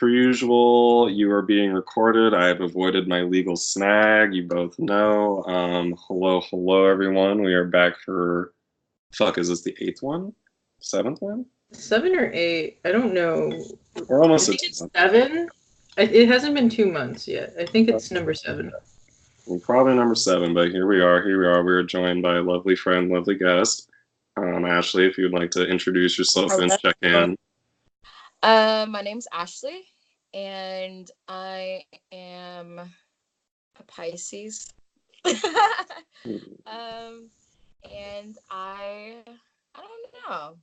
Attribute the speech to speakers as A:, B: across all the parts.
A: per usual, you are being recorded. I have avoided my legal snag. You both know. Hello, hello, everyone. We are back for. Fuck, is this the eighth one? Seventh one?
B: 7 or 8. I don't know.
A: We're
B: I
A: almost at
B: think it's 7. It hasn't been 2 months yet. I think it's number 7.
A: We're probably number 7, but here we are. Here we are. We are joined by a lovely friend, lovely guest. Ashley, if you'd like to introduce yourself and check in.
C: My name's Ashley, and I am a Pisces. And I don't know.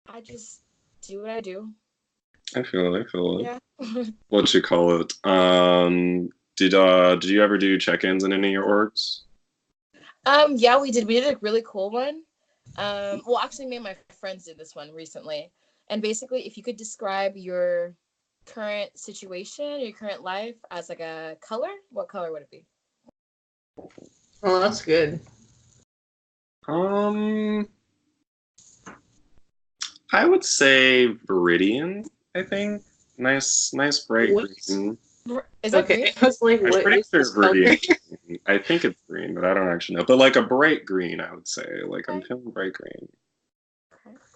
C: I just do what I do.
A: I feel it.
C: Yeah.
A: What you call it? Did you ever do check-ins in any of your orgs?
C: Yeah, we did. We did a really cool one. Well, actually, me and my friends did this one recently. And basically, if you could describe your current situation, your current life as like a color, what color would it be?
B: Oh, that's good.
A: I would say Viridian, I think. Nice bright green.
C: Is that green?
B: I was like,
A: I'm
B: what
A: pretty
B: is
A: sure
B: this color?
A: Viridian. I think it's green, but I don't actually know. But like a bright green, I would say. Like I'm feeling bright green.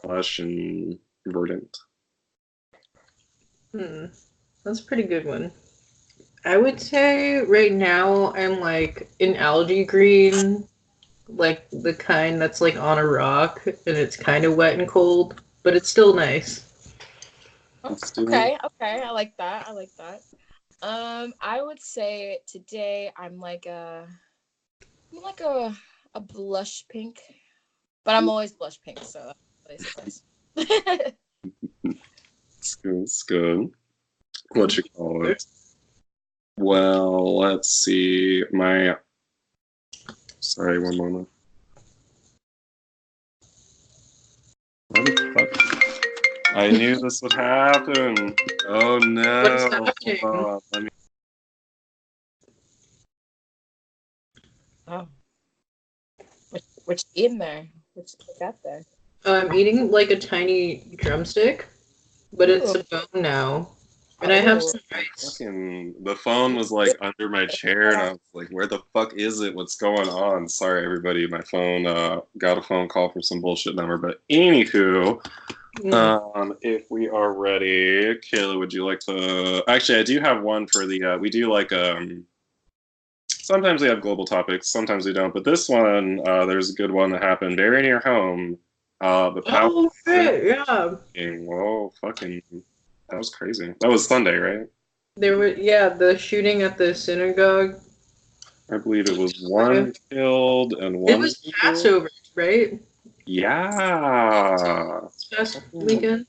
A: Lush and verdant.
B: That's a pretty good one. I would say right now I'm like an algae green, like the kind that's like on a rock and it's kind of wet and cold, but it's still nice.
C: Okay, I like that. I would say today I'm like a blush pink, but I'm always blush pink, so that's nice.
A: It's good. What you call it? Well, let's see. Sorry, one moment. What the fuck? I knew this would happen. Oh no.
B: What is happening?
A: Let me...
C: Oh. What you eating there? What you got there?
B: I'm eating like a tiny drumstick, but it's a bone now. And I have some rice.
A: The phone was like under my chair, and I was like, "Where the fuck is it? What's going on?" Sorry, everybody. My phone got a phone call from some bullshit number. But anywho, if we are ready, Kayla, would you like to? Actually, I do have one for the. We do like Sometimes we have global topics, sometimes we don't. But this one, there's a good one that happened very near home. The power.
B: Oh shit! Yeah.
A: Whoa, fucking. That was crazy. That was Sunday, right?
B: There were the shooting at the synagogue.
A: I believe it was one killed and one.
B: It was Passover, right?
A: Yeah.
B: Past weekend.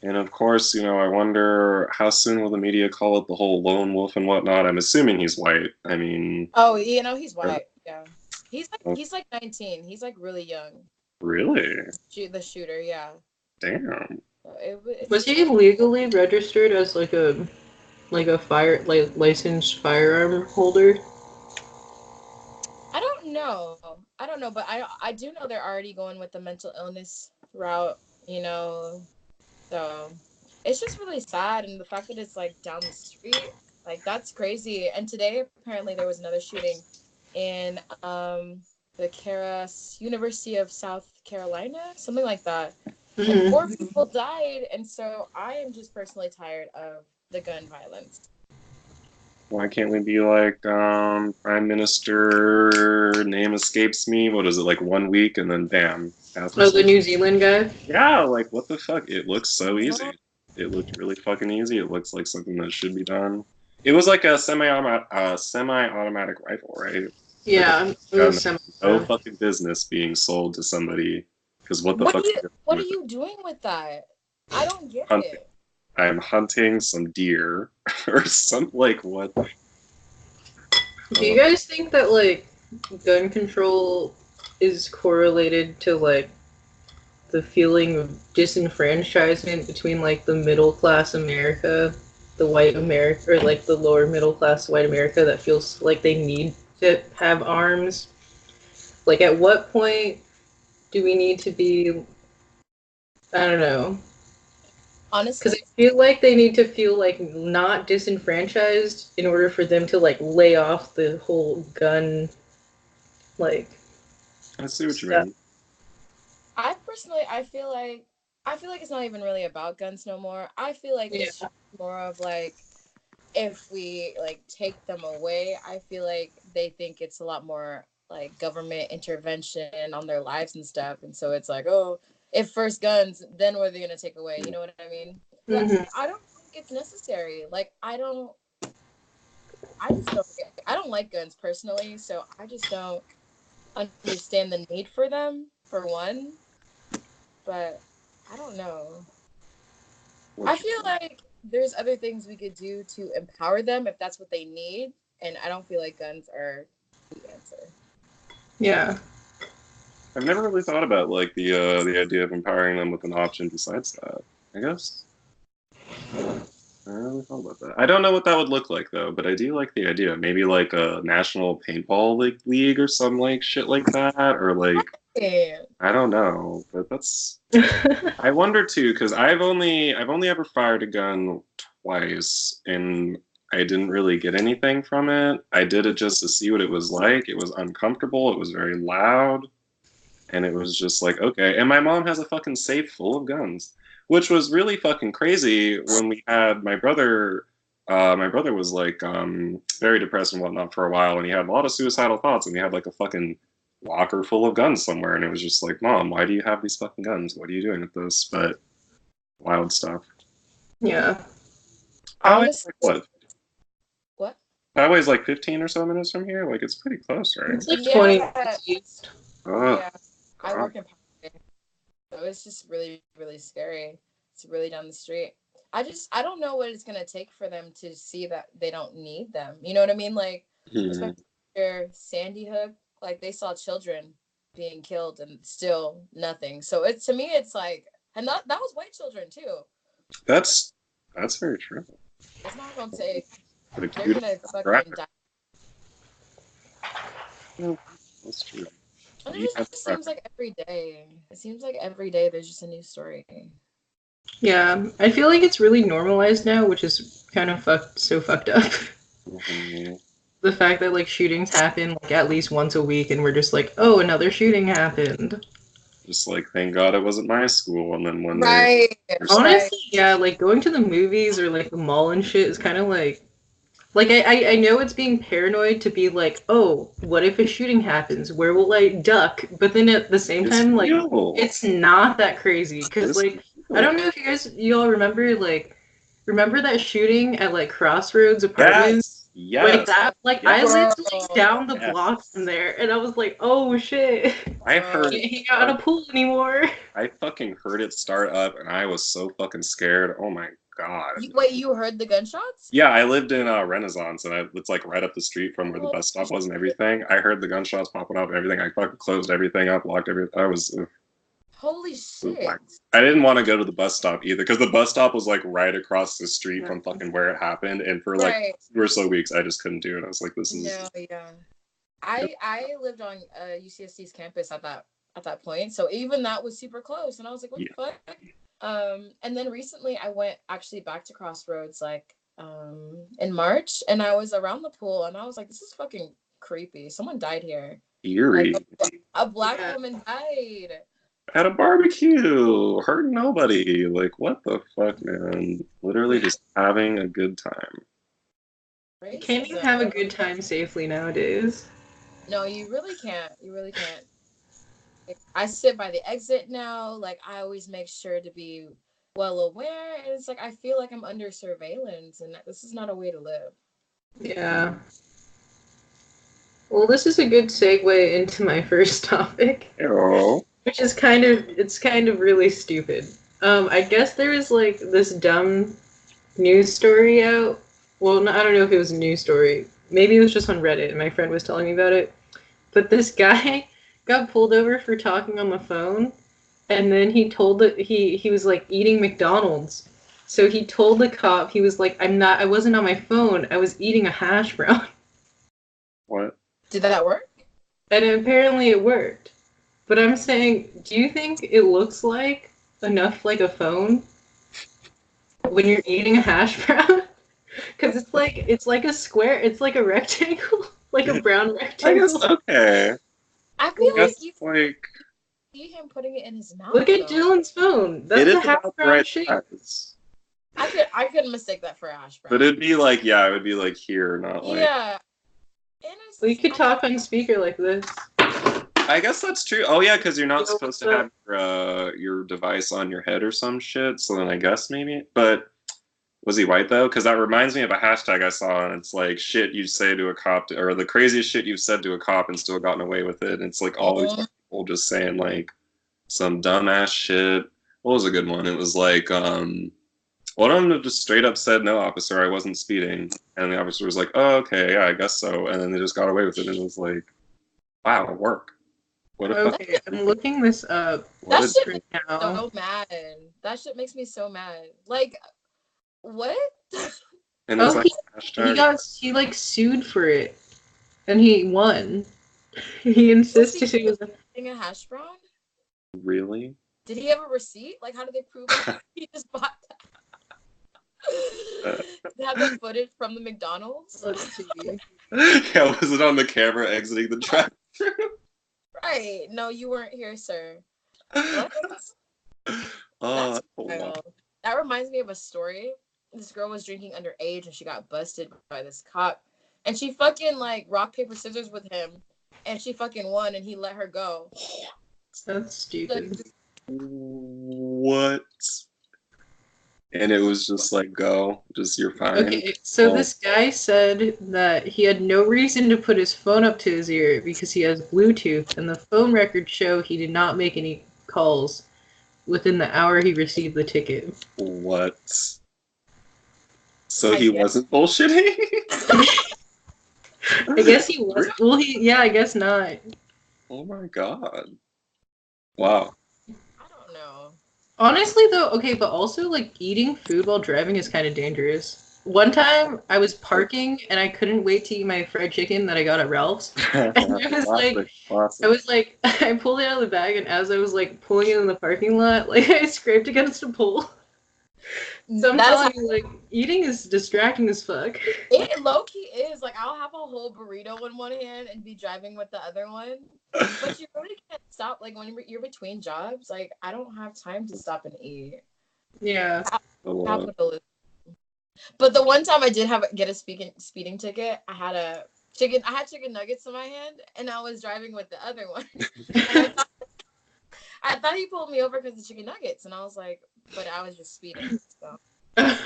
A: And of course, I wonder how soon will the media call it the whole lone wolf and whatnot. I'm assuming he's white. I mean.
C: Oh, he's white. Yeah. He's like 19. He's like really young.
A: Really?
C: The shooter, yeah.
A: Damn.
B: Was he legally registered as like a licensed firearm holder?
C: I don't know, but I do know they're already going with the mental illness route, so it's just really sad, and the fact that it's like down the street, like that's crazy. And today apparently there was another shooting in the University of South Carolina, something like that. And 4 people died, and so I am just personally tired of the gun violence.
A: Why can't we be like Prime Minister, name escapes me, what is it, like 1 week, and then bam.
B: Oh, the New Zealand guy?
A: Yeah, like what the fuck? It looks so easy. It looked really fucking easy. It looks like something that should be done. It was like a semi-automatic rifle, right?
B: Yeah,
A: like it was no fucking business being sold to somebody. Because what the fuck?
C: What are you doing with that? I don't get it.
A: I'm hunting some deer or something. Like what?
B: Do you guys think that like gun control is correlated to like the feeling of disenfranchisement between like the middle class America, the white America, or like the lower middle class white America that feels like they need to have arms? Like at what point do we need to be, I don't know.
C: Honestly,
B: because feel like they need to feel like not disenfranchised in order for them to like lay off the whole gun like
A: I see what you
B: stuff.
A: mean.
C: I feel like it's not even really about guns no more. I feel like it's more of like if we like take them away, I feel like they think it's a lot more like government intervention on their lives and stuff, and so it's like, oh, if first guns, then what are they gonna take away? You know what I mean? But I don't think it's necessary. Like I don't like guns personally, so I just don't understand the need for them for one. But I don't know. I feel like there's other things we could do to empower them if that's what they need, and I don't feel like guns are the answer.
B: Yeah.
A: I've never really thought about like the idea of empowering them with an option besides that. I guess I never really thought about that. I don't know what that would look like though, but I do like the idea. Maybe like a national paintball league or some like shit like that, or like
C: Yeah.
A: I don't know. But that's I wonder too because I've only ever fired a gun twice and I didn't really get anything from it. I did it just to see what it was like. It was uncomfortable. It was very loud. And it was just like, okay. And my mom has a fucking safe full of guns, which was really fucking crazy when we had my brother. My brother was like very depressed and whatnot for a while, and he had a lot of suicidal thoughts, and he had like a fucking locker full of guns somewhere, and it was just like, Mom, why do you have these fucking guns? What are you doing with this? But wild stuff.
B: Yeah.
C: Honestly,
A: What?
C: what?
A: Highway's like 15 or so minutes from here. Like it's pretty close, right?
B: It's like 20 minutes.
C: Yeah. I work in Poway, so it's just really, really scary. It's really down the street. I don't know what it's gonna take for them to see that they don't need them. You know what I mean? Like, especially after Sandy Hook, like they saw children being killed and still nothing. So it's to me, it's like, and that was white children too.
A: That's very true.
C: It's not gonna take.
A: They're
C: gonna fucking die.
A: Yeah, that's true.
C: And it just seems like every day. It seems like every day there's just a new story.
B: Yeah, I feel like it's really normalized now, which is kind of fucked up. The fact that like shootings happen like at least once a week, and we're just like, oh, another shooting happened.
A: Just like, thank God it wasn't my school, and then one
C: day.
B: Honestly, yeah, like going to the movies or like the mall and shit is kind of like I know it's being paranoid to be like, oh, what if a shooting happens? Where will I duck? But then at the same time, like, it's not that crazy because like I don't know if you all remember that shooting at like Crossroads Apartments.
A: Yes.
B: Like that, like I lived like down the block from there, and I was like, "Oh shit!"
A: I heard.
B: Can't hang out in a pool anymore.
A: I fucking heard it start up, and I was so fucking scared. Oh my God!
C: Wait, you heard the gunshots?
A: Yeah, I lived in Renaissance, and it's like right up the street from where the bus stop was and everything. I heard the gunshots popping up and everything. I fucking closed everything up, locked everything. I was.
C: Holy shit!
A: I didn't want to go to the bus stop either because the bus stop was like right across the street from fucking where it happened, and for like 2 or so weeks, I just couldn't do it. I was like, "This is."
C: No, yeah. I lived on UCSC's campus at that point, so even that was super close, and I was like, "What the fuck?" And then recently, I went actually back to Crossroads like in March, and I was around the pool, and I was like, "This is fucking creepy. Someone died here.
A: Eerie.
C: Like, a black woman died."
A: At a barbecue, hurting nobody. Like, what the fuck, man? Literally just having a good time.
B: Can't you have a good time safely nowadays?
C: No, you really can't. You really can't. Like, I sit by the exit now. Like, I always make sure to be well aware. And it's like, I feel like I'm under surveillance, and this is not a way to live.
B: Yeah. Well, this is a good segue into my first topic.
A: Hello.
B: Which is kind of really stupid. I guess there was like this dumb news story out. Well, I don't know if it was a news story. Maybe it was just on Reddit, and my friend was telling me about it. But this guy got pulled over for talking on the phone, and then he told that he was like eating McDonald's. So he told the cop, he was like, I wasn't on my phone. I was eating a hash brown.
A: What?
C: Did that work?
B: And apparently it worked. But I'm saying, do you think it looks like enough like a phone? when you're eating a hash brown? Because it's like a square. It's like a rectangle, like a brown
A: I
B: rectangle.
A: guess okay.
C: I feel
A: That's
C: like you
A: like
C: see him putting it in his mouth.
B: Look at
C: though.
B: Dylan's phone.
A: it
B: That's
A: is
B: a hash
A: about the
B: brown
A: right
B: shape.
A: size.
C: I could mistake that for a hash brown.
A: But it'd be like, yeah, it would be like here, not like.
C: Yeah. And it's,
B: We could talk on speaker like this.
A: I guess that's true. Oh yeah, because you're not
B: Yo,
A: supposed to
B: what's
A: have your device on your head or some shit. So then I guess maybe. But was he white though? Because that reminds me of a hashtag I saw, and it's like shit you say to a cop, or the craziest shit you've said to a cop and still gotten away with it. And it's like always people just saying like some dumbass shit. What was a good one? It was like one of them just straight up said, "No, officer, I wasn't speeding," and the officer was like, "Oh, okay, yeah, I guess so," and then they just got away with it, and it was like, "Wow, it worked." What a fuck?
B: Okay, I'm looking this up.
C: That
A: What
C: shit
B: right
C: makes me
B: now.
C: so mad. That shit makes me so mad. Like, what?
A: And it's
B: Oh,
A: like hashtag.
B: he like sued for it, and he won. He insisted he was.
C: Eating a hash brown?
A: Really?
C: Did he have a receipt? Like, how do they prove that he just bought that? Did they have the footage from the McDonald's?
B: Let's see.
A: Yeah, was it on the camera exiting the drive-thru?
C: Right. No, you weren't here, sir. What?
A: Oh,
C: That's wild. That reminds me of a story. This girl was drinking underage and she got busted by this cop. And she fucking like rock, paper, scissors with him. And she fucking won and he let her go.
B: That's stupid.
A: what? And it was just like, go, just you're fine.
B: Okay, so this guy said that he had no reason to put his phone up to his ear because he has Bluetooth, and the phone records show he did not make any calls within the hour he received the ticket.
A: What? So he wasn't bullshitting?
B: I guess he was. Well, I guess not.
A: Oh my god. Wow.
C: I don't know.
B: Honestly, though, okay, but also, like, eating food while driving is kind of dangerous. One time, I was parking, and I couldn't wait to eat my fried chicken that I got at Ralph's. And I was like, I pulled it out of the bag, and as I was, like, pulling it in the parking lot, like, I scraped against a pole. So I'm telling you, like, eating is distracting as fuck.
C: It low-key is. Like, I'll have a whole burrito in one hand and be driving with the other one. But you really can't stop. Like, when you're between jobs, like, I don't have time to stop and eat.
B: Yeah.
C: Capitalism. But the one time I did get a speeding ticket, I had chicken nuggets in my hand, and I was driving with the other one. And I thought he pulled me over because of chicken nuggets, and I was like, but I was just speeding. So I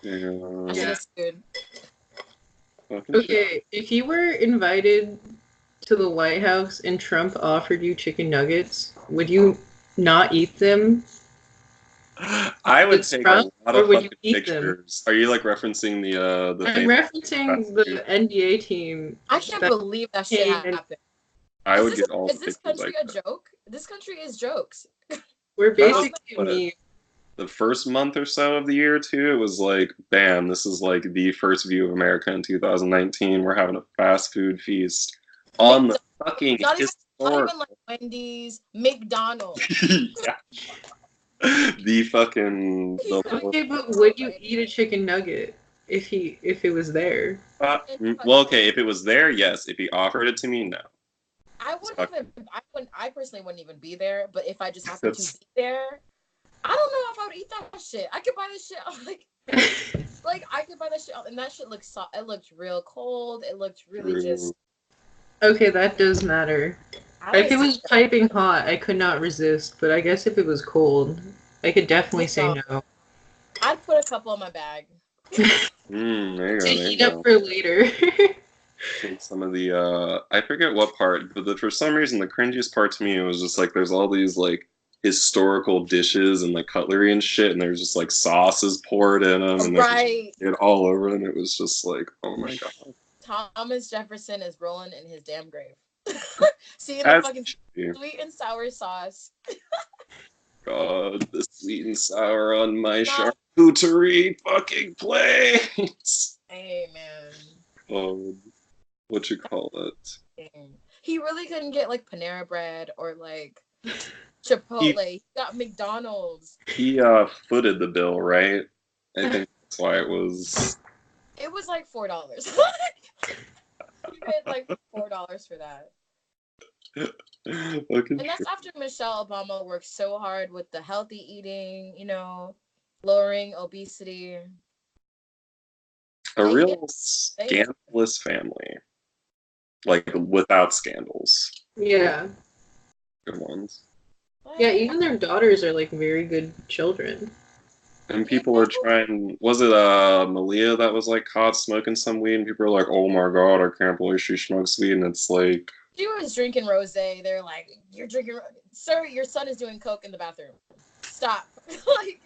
C: should have sued.
B: Okay, if you were invited to the White House and Trump offered you chicken nuggets, would you not eat them?
A: I would take Trump, a lot of fucking pictures.
B: Them?
A: Are you like referencing the
B: I'm referencing the NBA team.
C: I can't believe that shit happened.
A: I would get all.
C: Is this country a joke? This country is jokes.
B: We're basically
A: the first month or so of the year too, it was like, bam, this is like the first view of America in 2019. We're having a fast food feast on the fucking
C: not even like Wendy's, McDonald's.
A: Yeah. The fucking.
B: Okay, but would you eat a chicken nugget if it was there?
A: Well, okay, if it was there, yes. If he offered it to me, no.
C: I personally wouldn't even be there. But if I just happened to be there, I don't know if I would eat that shit. I could buy this shit like I could buy that shit, and that shit looks it looked real cold. It looked really just.
B: Okay, that does matter. If it was piping hot, I could not resist. But I guess if it was cold, I could definitely say no.
C: I'd put a couple in my bag.
A: There you go.
B: To heat up for later.
A: Some of the I forget what part, but for some reason the cringiest part to me was just like there's all these like historical dishes and like cutlery and shit, and there's just like sauces poured in them, and it all over them. It was just like, oh my god.
C: Thomas Jefferson is rolling in his damn grave. See the fucking sweet and sour sauce.
A: God, the sweet and sour on my charcuterie fucking plates.
C: Hey man.
A: What you call it?
C: He really couldn't get like Panera Bread or like Chipotle. He got McDonald's.
A: He footed the bill, right? I think that's why it was.
C: It was like $4. You paid like $4 for that.
A: Looking
C: And that's after Michelle Obama worked so hard with the healthy eating, lowering obesity.
A: a
C: Like,
A: real scandalous family, like without scandals.
B: Yeah.
A: Good ones.
B: Yeah, even their daughters are like very good children.
A: And people are trying. Was it Malia that was like caught smoking some weed? And people are like, "Oh my god, I can't believe she smokes weed." And it's like,
C: she was drinking rosé. They're like, "You're drinking, sir. Your son is doing coke in the bathroom. Stop." Like,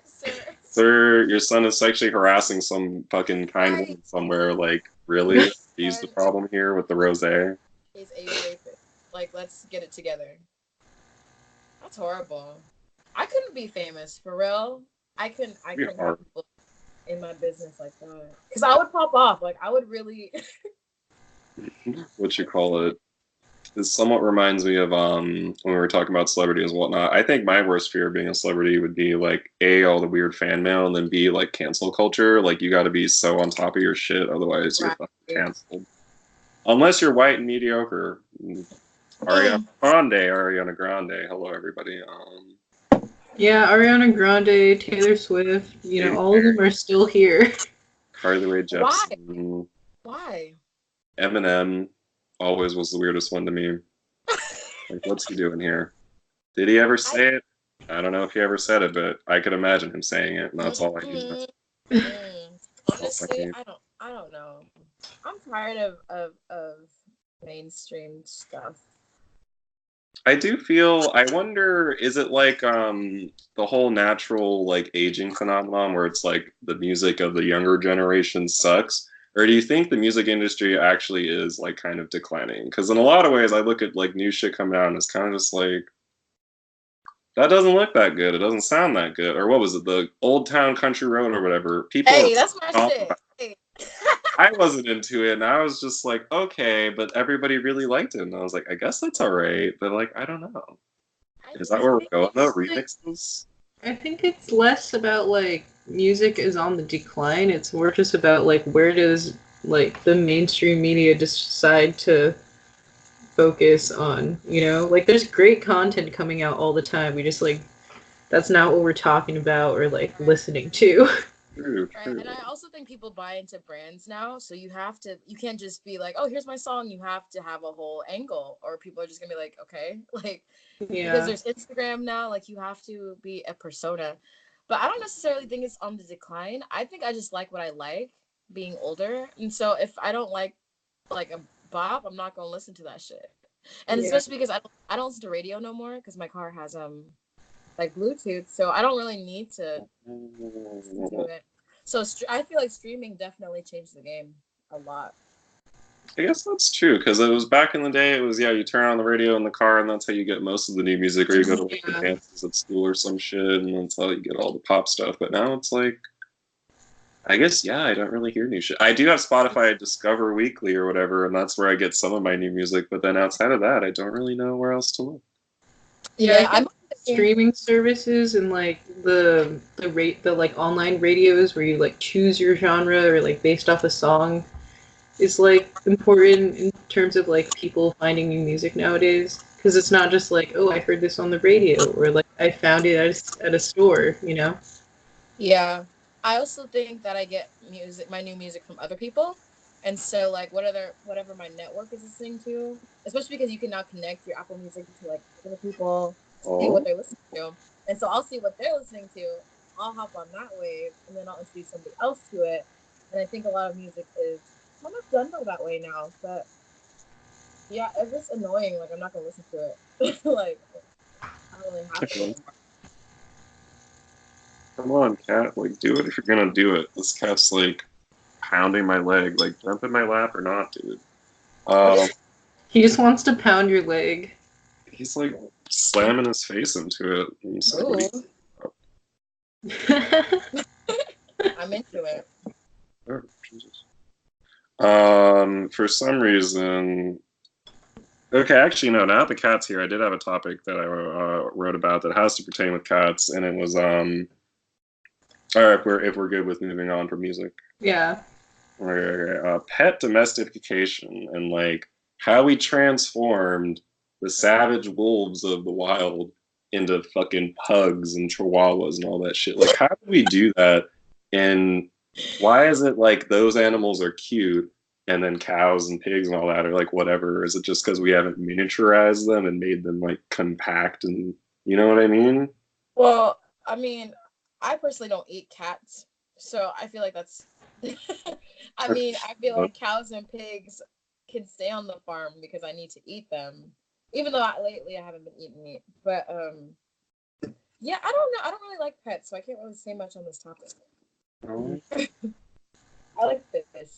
A: sir, your son is sexually harassing some fucking kind woman somewhere. Like, really? He's the problem here with the rosé.
C: He's a rapist. Like, let's get it together. That's horrible. I couldn't be famous for real. I couldn't have people in my business like that because I would pop off. Like, I would really.
A: What you call it? This somewhat reminds me of when we were talking about celebrities and whatnot. I think my worst fear of being a celebrity would be like A, all the weird fan mail, and then B, like cancel culture. Like you got to be so on top of your shit, otherwise you're fucking canceled. Unless you're white and mediocre. Ariana Grande. Hello, everybody.
B: Yeah, Ariana Grande, Taylor Swift. All of them are still here.
A: Carly Rae Jepsen.
C: Why?
A: Eminem always was the weirdest one to me. Like, what's he doing here? Did he ever say it? I don't know if he ever said it, but I could imagine him saying it, and that's all I need.
C: Honestly, I don't know. I'm tired of mainstream stuff.
A: I do feel, I wonder, is it like the whole natural like aging phenomenon where it's like the music of the younger generation sucks? Or do you think the music industry actually is like kind of declining? Because in a lot of ways, I look at like new shit coming out and it's kind of just like, that doesn't look that good. It doesn't sound that good. Or what was it? The Old Town Country Road or whatever. People.
C: Hey, that's my shit. Hey.
A: I wasn't into it, and I was just like, okay, but everybody really liked it, and I was like, I guess that's all right, but like, I don't know. Is that where we're going though? Remixes?
B: I think it's less about like music is on the decline. It's more just about like where does like the mainstream media decide to focus on, Like there's great content coming out all the time. We just like that's not what we're talking about or like listening to.
A: True.
C: Right. And I also think people buy into brands now, so you can't just be like, oh, here's my song. You have to have a whole angle, or people are just gonna be like, okay, like, because there's Instagram now, like you have to be a persona. But I don't necessarily think it's on the decline. I think I just like what I like being older, and so if I don't like a bop, I'm not gonna listen to that shit. And especially because I don't listen to radio no more because my car has like Bluetooth, so I don't really need to listen to it. So I feel like streaming definitely changed the game a lot.
A: I guess that's true because it was back in the day. It was you turn on the radio in the car and that's how you get most of the new music, or you go to like, the dances at school or some shit, and that's how you get all the pop stuff. But now it's like, I guess I don't really hear new shit. I do have Spotify Discover Weekly or whatever, and that's where I get some of my new music. But then outside of that, I don't really know where else to look.
B: Yeah, I'm streaming services and like the like online radios where you like choose your genre or like based off a song is like important in terms of like people finding new music nowadays, because it's not just like, oh, I heard this on the radio or like I found it at a store,
C: Yeah, I also think that I get my new music from other people, and so like whatever my network is listening to, especially because you can now connect your Apple Music to like other people, see what they're listening to, and so I'll see what they're listening to. I'll hop on that wave, and then I'll introduce somebody else to it. And I think a lot of music is kind of done that way now. But yeah, it's just annoying. Like I'm not gonna listen to it. Like I don't really have to.
A: Come on, cat. Like, do it if you're gonna do it. This cat's like pounding my leg. Like, jump in my lap or not, dude.
B: He just wants to pound your leg.
A: He's like slamming his face into it. And he's like,
C: I'm into it.
A: Oh, Jesus. For some reason. Okay, actually, no. Now that the cat's here, I did have a topic that I wrote about that has to pertain with cats, and it was All right, if we're good with moving on from music.
B: Yeah.
A: Okay. Pet domestication and like how we transformed the savage wolves of the wild into fucking pugs and chihuahuas and all that shit. Like, how do we do that? And why is it like those animals are cute and then cows and pigs and all that are like whatever? Is it just because we haven't miniaturized them and made them like compact and you know what I mean?
C: Well, I mean, I personally don't eat cats, so I feel like that's. I mean, I feel like cows and pigs can stay on the farm because I need to eat them. Even though lately I haven't been eating meat, but yeah, I don't know. I don't really like pets, so I can't really say much on this topic.
A: Oh.
C: I like fish.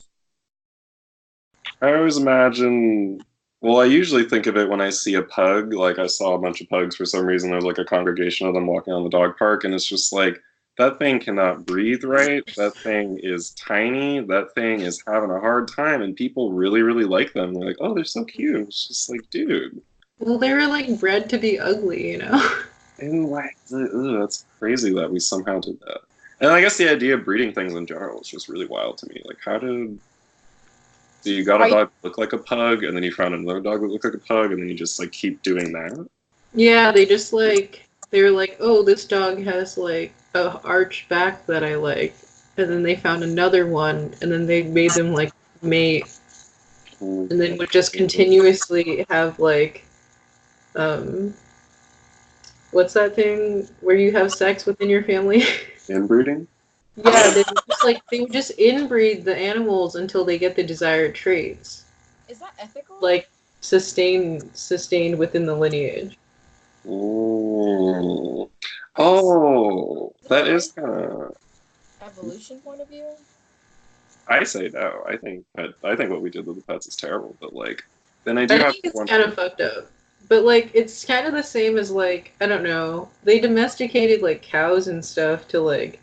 A: I always imagine. Well, I usually think of it when I see a pug. Like I saw a bunch of pugs for some reason. There's like a congregation of them walking on the dog park, and it's just like that thing cannot breathe right. That thing is tiny. That thing is having a hard time, and people really, really like them. They're like, oh, they're so cute. It's just like, dude.
B: Well, they were like bred to be ugly, you know?
A: And like, that's crazy that we somehow did that. And I guess the idea of breeding things in general is just really wild to me. Like, how did so you got a dog that look like a pug, and then you found another dog that looked like a pug, and then you just like keep doing that?
B: Yeah, they just like they were like, oh, this dog has like a arch back that I like, and then they found another one, and then they made them like mate, and then would just continuously have like, um, what's that thing where you have sex within your family?
A: Inbreeding?
B: Yeah, they would just inbreed the animals until they get the desired traits.
C: Is that ethical?
B: Like sustained within the lineage.
A: Ooh. Oh, that is kind of.
C: Evolution point of view.
A: I say no. I think what we did with the pets is terrible. But like, then I do
B: I
A: have
B: think it's
A: one.
B: kind of fucked up. But like it's kind of the same as like I don't know. They domesticated like cows and stuff to like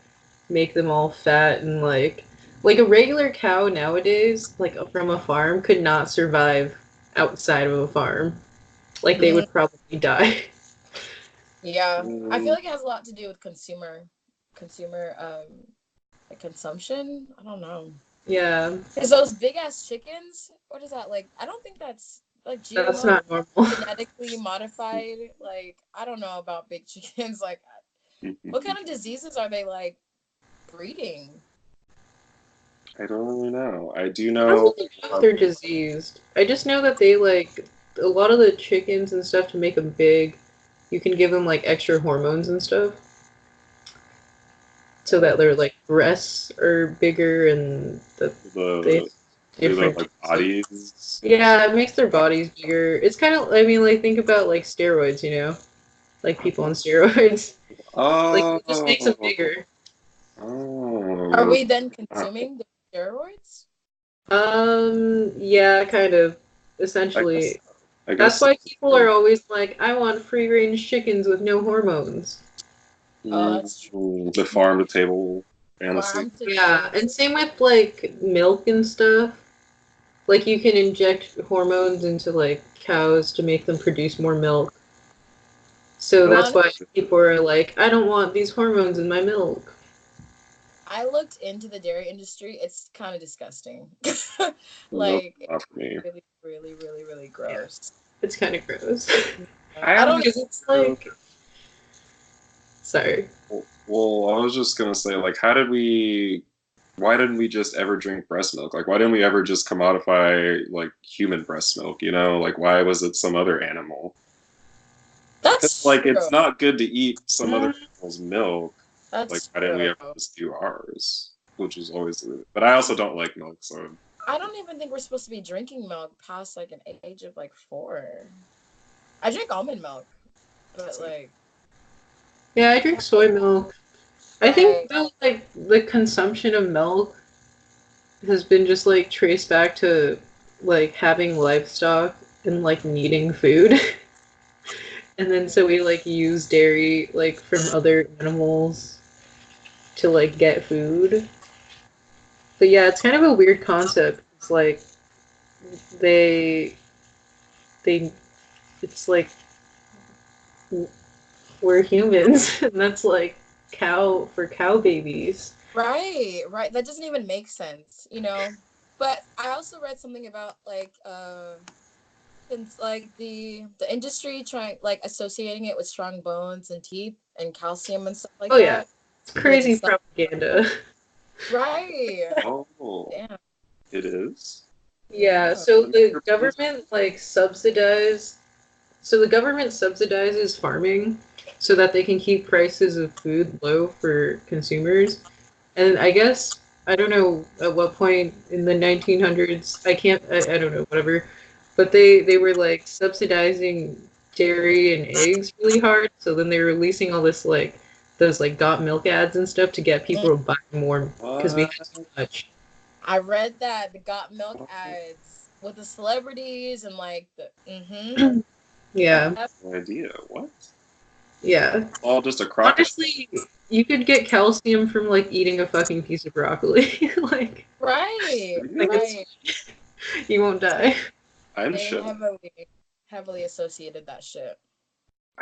B: make them all fat and like a regular cow nowadays, like from a farm, could not survive outside of a farm. Like they would probably die.
C: Yeah, I feel like it has a lot to do with consumer like consumption. I don't know.
B: Yeah,
C: Because those big ass chickens, what is that like? I don't think that's like
B: that's
C: GMO,
B: not normal.
C: genetically modified. Like I don't know about big chickens. Like, what kind of diseases are they like breeding?
A: I don't really know. I do
B: I
A: know.
B: don't really know if they're diseased. I just know that they like a lot of the chickens and stuff to make them big. You can give them like extra hormones and stuff, so that their like breasts are bigger and that they have different
A: like bodies.
B: Yeah, it makes their bodies bigger. It's kind of I mean like think about like steroids, you know, like people on steroids. Like
A: Oh.
B: it just makes them bigger.
A: Oh.
C: Are we then consuming the steroids?
B: Yeah, kind of. Essentially.
A: I
B: That's
A: guess
B: why people are always like, I want free range chickens with no hormones.
C: That's true.
A: The farm to table fantasy.
C: Farm to
B: Yeah,
C: table.
B: and same with like milk and stuff. Like you can inject hormones into like cows to make them produce more milk. So that's why people are like, I don't want these hormones in my milk.
C: I looked into the dairy industry. It's kind of disgusting.
A: Like,
C: it's really, really, really, really gross.
B: Yeah. It's kind of gross.
C: I don't.
B: It's like. Sorry.
A: Well, I was just gonna say, like, why didn't we just ever drink breast milk? Like, why didn't we ever just commodify like human breast milk? You know, like, why was it some other animal?
C: That's
A: like
C: true.
A: it's not good to eat some other animal's milk.
C: That's
A: like, why didn't we ever just do ours? Which is always weird. But I also don't like milk, so.
C: I don't even think we're supposed to be drinking milk past like an age of like 4. I drink almond milk, but like.
B: Yeah, I drink soy milk. I think like the consumption of milk has been just like traced back to like having livestock and like needing food. And then so we like use dairy like from other animals to like get food. But yeah, it's kind of a weird concept. It's like they they it's like we're humans and that's like cow babies.
C: Right, right. That doesn't even make sense, you know. But I also read something about like since like the industry trying like associating it with strong bones and teeth and calcium and stuff like
B: Oh yeah,
C: that.
B: it's
C: Like
B: crazy
C: it's not
B: propaganda.
C: right.
A: Oh,
C: Damn.
A: it is?
B: Yeah,
C: Yeah.
B: so the government so the government subsidizes farming so that they can keep prices of food low for consumers. And I guess I don't know at what point in the 1900s, I don't know, whatever, but they were like subsidizing dairy and eggs really hard. So then they were releasing all this like those like got milk ads and stuff to get
C: Mm.
B: people to buy more because we
A: What?
B: had too much.
C: I read that the Got Milk ads with the celebrities and like the
B: Yeah,
C: Yep.
A: No idea. What?
B: yeah.
A: All just a crock of shit.
B: Honestly, you could get calcium from like eating a fucking piece of broccoli.
C: Right,
B: Like it's
C: right.
B: you won't die.
A: I'm
C: They
A: sure.
C: heavily associated that shit.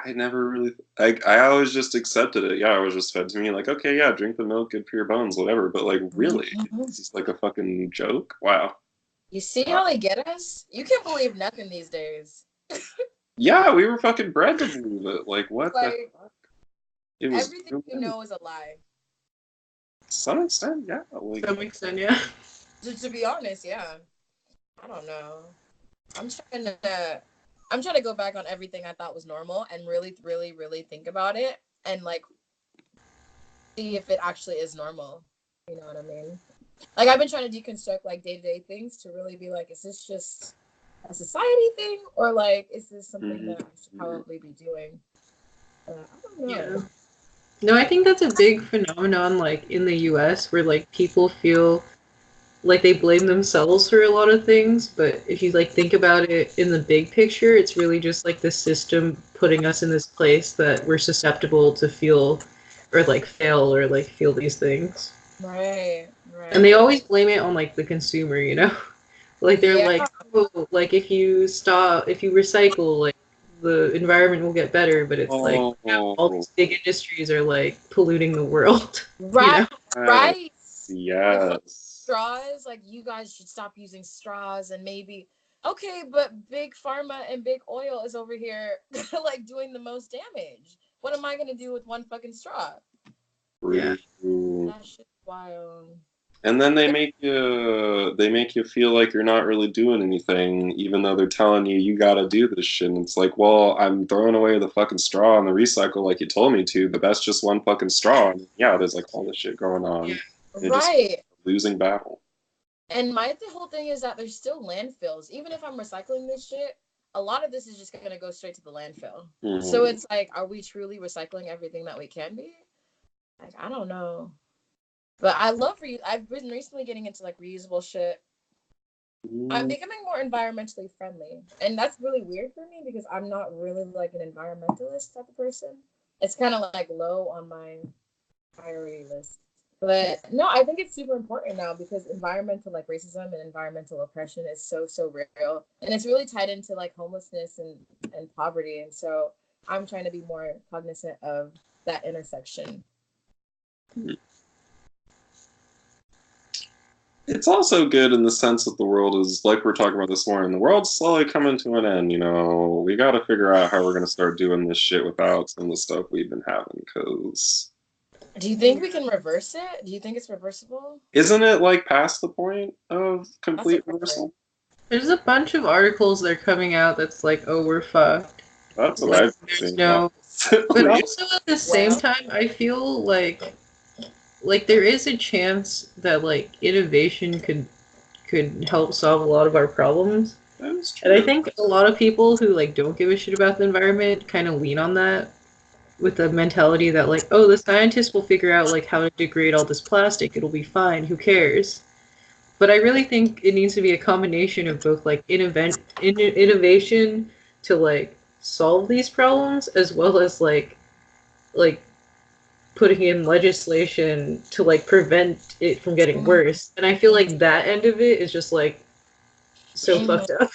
A: I never really. I always just accepted it. Yeah, it was just fed to me like, okay, yeah, drink the milk, good for your bones, whatever. But like, really,
C: Mhm.
A: is this like a fucking joke? Wow.
C: You see
A: Wow.
C: how they get us? You can't believe nothing these days.
A: Yeah, we were fucking bred to believe it. Like, what the
C: Like
A: fuck? It was
C: everything
A: to
C: you know is a lie.
A: some extent, yeah. Like,
B: To some extent, yeah.
C: To be honest, yeah. I don't know. I'm trying to I'm trying to go back on everything I thought was normal and really, really, really think about it and like see if it actually is normal. You know what I mean? Like I've been trying to deconstruct like day-to-day things to really be like, is this just a society thing or like is this something that I should probably be doing? I don't
B: Yeah.
C: know.
B: No, I think that's a big phenomenon like in the US where like people feel like they blame themselves for a lot of things, but if you like think about it in the big picture, it's really just like the system putting us in this place that we're susceptible to feel or like fail or like feel these things.
C: Right,
B: And they
C: right.
B: always blame it on like the consumer, you know? Like they're
C: Yeah,
B: like, oh, like if you recycle, like the environment will get better, but it's like all
A: oh,
B: these big industries are like polluting the world, you
C: right,
B: know?
A: yes,
C: right. Like fuck
A: yes.
C: straws, like you guys should stop using straws and maybe okay, but big pharma and big oil is over here like doing the most damage. What am I gonna do with one fucking straw?
B: Yeah.
A: True.
C: That shit's wild.
A: And then they make you feel like you're not really doing anything, even though they're telling you you gotta do this shit. And it's like, well, I'm throwing away the fucking straw in the recycle like you told me to, but that's just one fucking straw. And yeah, there's like all this shit going on.
B: Yeah.
A: And it just feels
C: Right.
A: like a losing battle.
C: And the whole thing is that there's still landfills. Even if I'm recycling this shit, a lot of this is just gonna go straight to the landfill. So
A: Hmm.
C: it's like, are we truly recycling everything that we can be? Like, I don't know. But I love I've been recently getting into like reusable shit. I'm becoming more environmentally friendly. And that's really weird for me because I'm not really like an environmentalist type of person. It's kind of like low on my priority list. But no, I think it's super important now because environmental like racism and environmental oppression is so real. And it's really tied into like homelessness and poverty. And so I'm trying to be more cognizant of that intersection.
A: It's also good in the sense that the world is, like we're talking about this morning, the world's slowly coming to an end. We got to figure out how we're going to start doing this shit without some of the stuff we've been having, because
C: Do you think we can reverse it? Do you think it's reversible?
A: isn't it like past the point of
C: That's a
A: complete
C: question.
A: reversal?
B: There's a bunch of articles that are coming out that's like, oh, we're fucked.
A: That's what
B: Like,
A: I've been
B: there's
A: seeing
B: no. But
A: constantly.
B: also at the same
C: Well,
B: time, I feel like there is a chance that like innovation could help solve a lot of our problems.
A: That is
B: And I
A: true.
B: think a lot of people who like don't give a shit about the environment kind of lean on that with the mentality that like, oh, the scientists will figure out like how to degrade all this plastic. It'll be fine. Who cares? But I really think it needs to be a combination of both like innovation to like solve these problems as well as like putting in legislation to like prevent it from getting worse. And I feel like that end of it is just like so fucked up.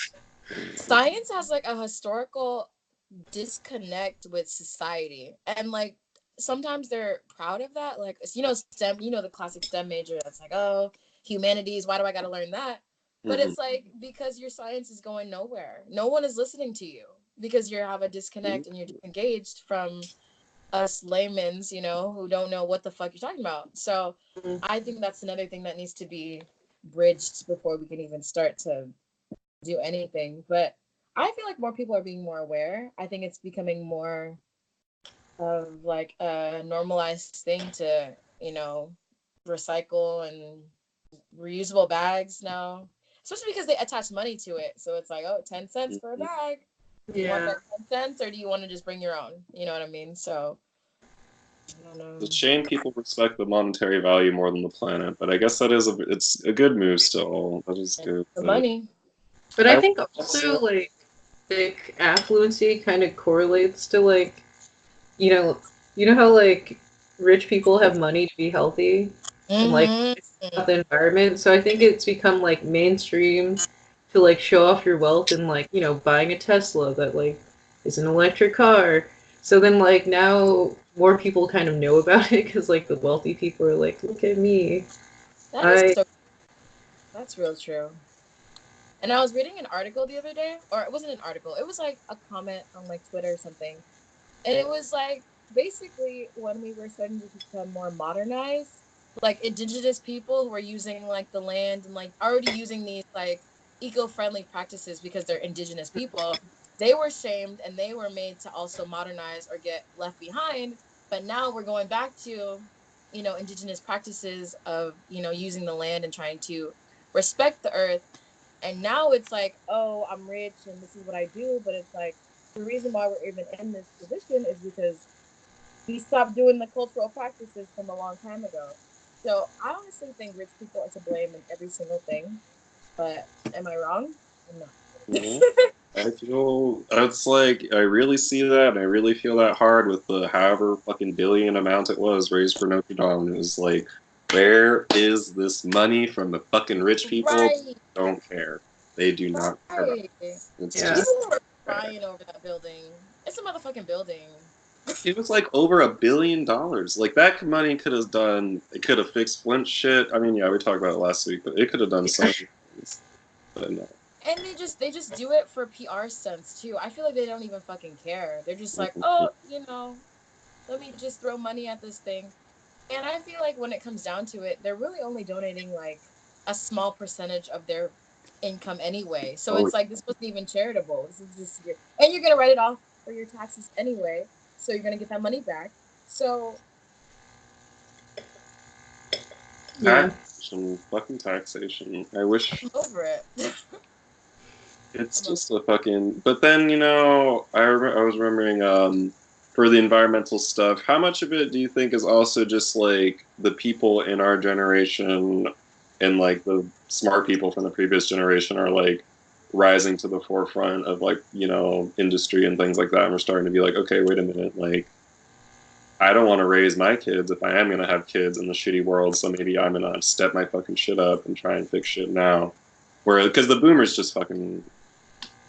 C: science has like a historical disconnect with society. And like sometimes they're proud of that. Like, you know, STEM, you know, the classic STEM major that's like, oh, humanities, why do I got to learn that? But
A: Mhm.
C: it's like, because your science is going nowhere. No one is listening to you because you have a disconnect and you're disengaged from us laymen's, you know, who don't know what the fuck you're talking about. So I think that's another thing that needs to be bridged before we can even start to do anything. But I feel like more people are being more aware. I think it's becoming more of like a normalized thing to, you know, recycle and reusable bags now. Especially because they attach money to it. So it's like, oh, 10 cents for a bag. Do you want that 10 cents or do you want to just bring your own? You know what I mean? So I don't know.
A: It's a shame people respect the monetary value more than the planet, but I guess it's a good move still. That is good.
C: The money.
B: But I think also like thick affluency kind of correlates to like, you know how like rich people have money to be healthy and like
C: Mm-hmm.
B: the environment. So I think it's become like mainstream to like show off your wealth and like, buying a Tesla that like is an electric car. So then like now more people kind of know about it because like the wealthy people are like, look at me.
C: That is so. That's real true. And I was reading an article the other day, or it wasn't an article, it was like a comment on like Twitter or something. And it was like basically when we were starting to become more modernized, like indigenous people who were using like the land and like already using these like eco-friendly practices because they're indigenous people, they were shamed and they were made to also modernize or get left behind. But now we're going back to, you know, indigenous practices of, you know, using the land and trying to respect the earth. And now it's like, oh, I'm rich and this is what I do. But it's like, the reason why we're even in this position is because we stopped doing the cultural practices from a long time ago. So I honestly think rich people are to blame in every single thing. But am I wrong? I'm not.
A: Yeah. I feel it's like I really see that, and I really feel that hard with the however fucking billion amount it was raised for Notre Dame. It was like, where is this money from the fucking rich people?
C: Right.
A: Don't care. They do not care about
C: Right.
A: it. It's
B: Yeah.
A: just
C: People were crying over that building. It's a motherfucking building.
A: it was like over $1 billion. Like that money could have done. It could have fixed Flint shit. I mean, yeah, we talked about it last week, but it could have done so many things. But no.
C: And they just do it for PR stunts too. I feel like they don't even fucking care. They're just like, oh, you know, let me just throw money at this thing. And I feel like when it comes down to it, they're really only donating like a small percentage of their income anyway. So
A: Oh,
C: it's like this wasn't even charitable. This is just and you're gonna write it off for your taxes anyway. So you're gonna get that money back. So
B: Yeah.
A: taxation, fucking taxation. I wish
C: I'm over it.
A: it's
C: I'm over
A: just a fucking. But then I was remembering for the environmental stuff. How much of it do you think is also just like the people in our generation and like the smart people from the previous generation are like rising to the forefront of like industry and things like that, and we're starting to be like, okay, wait a minute, like I don't want to raise my kids if I am going to have kids in the shitty world, so maybe I'm going to step my fucking shit up and try and fix shit now. Where, because the boomers just fucking,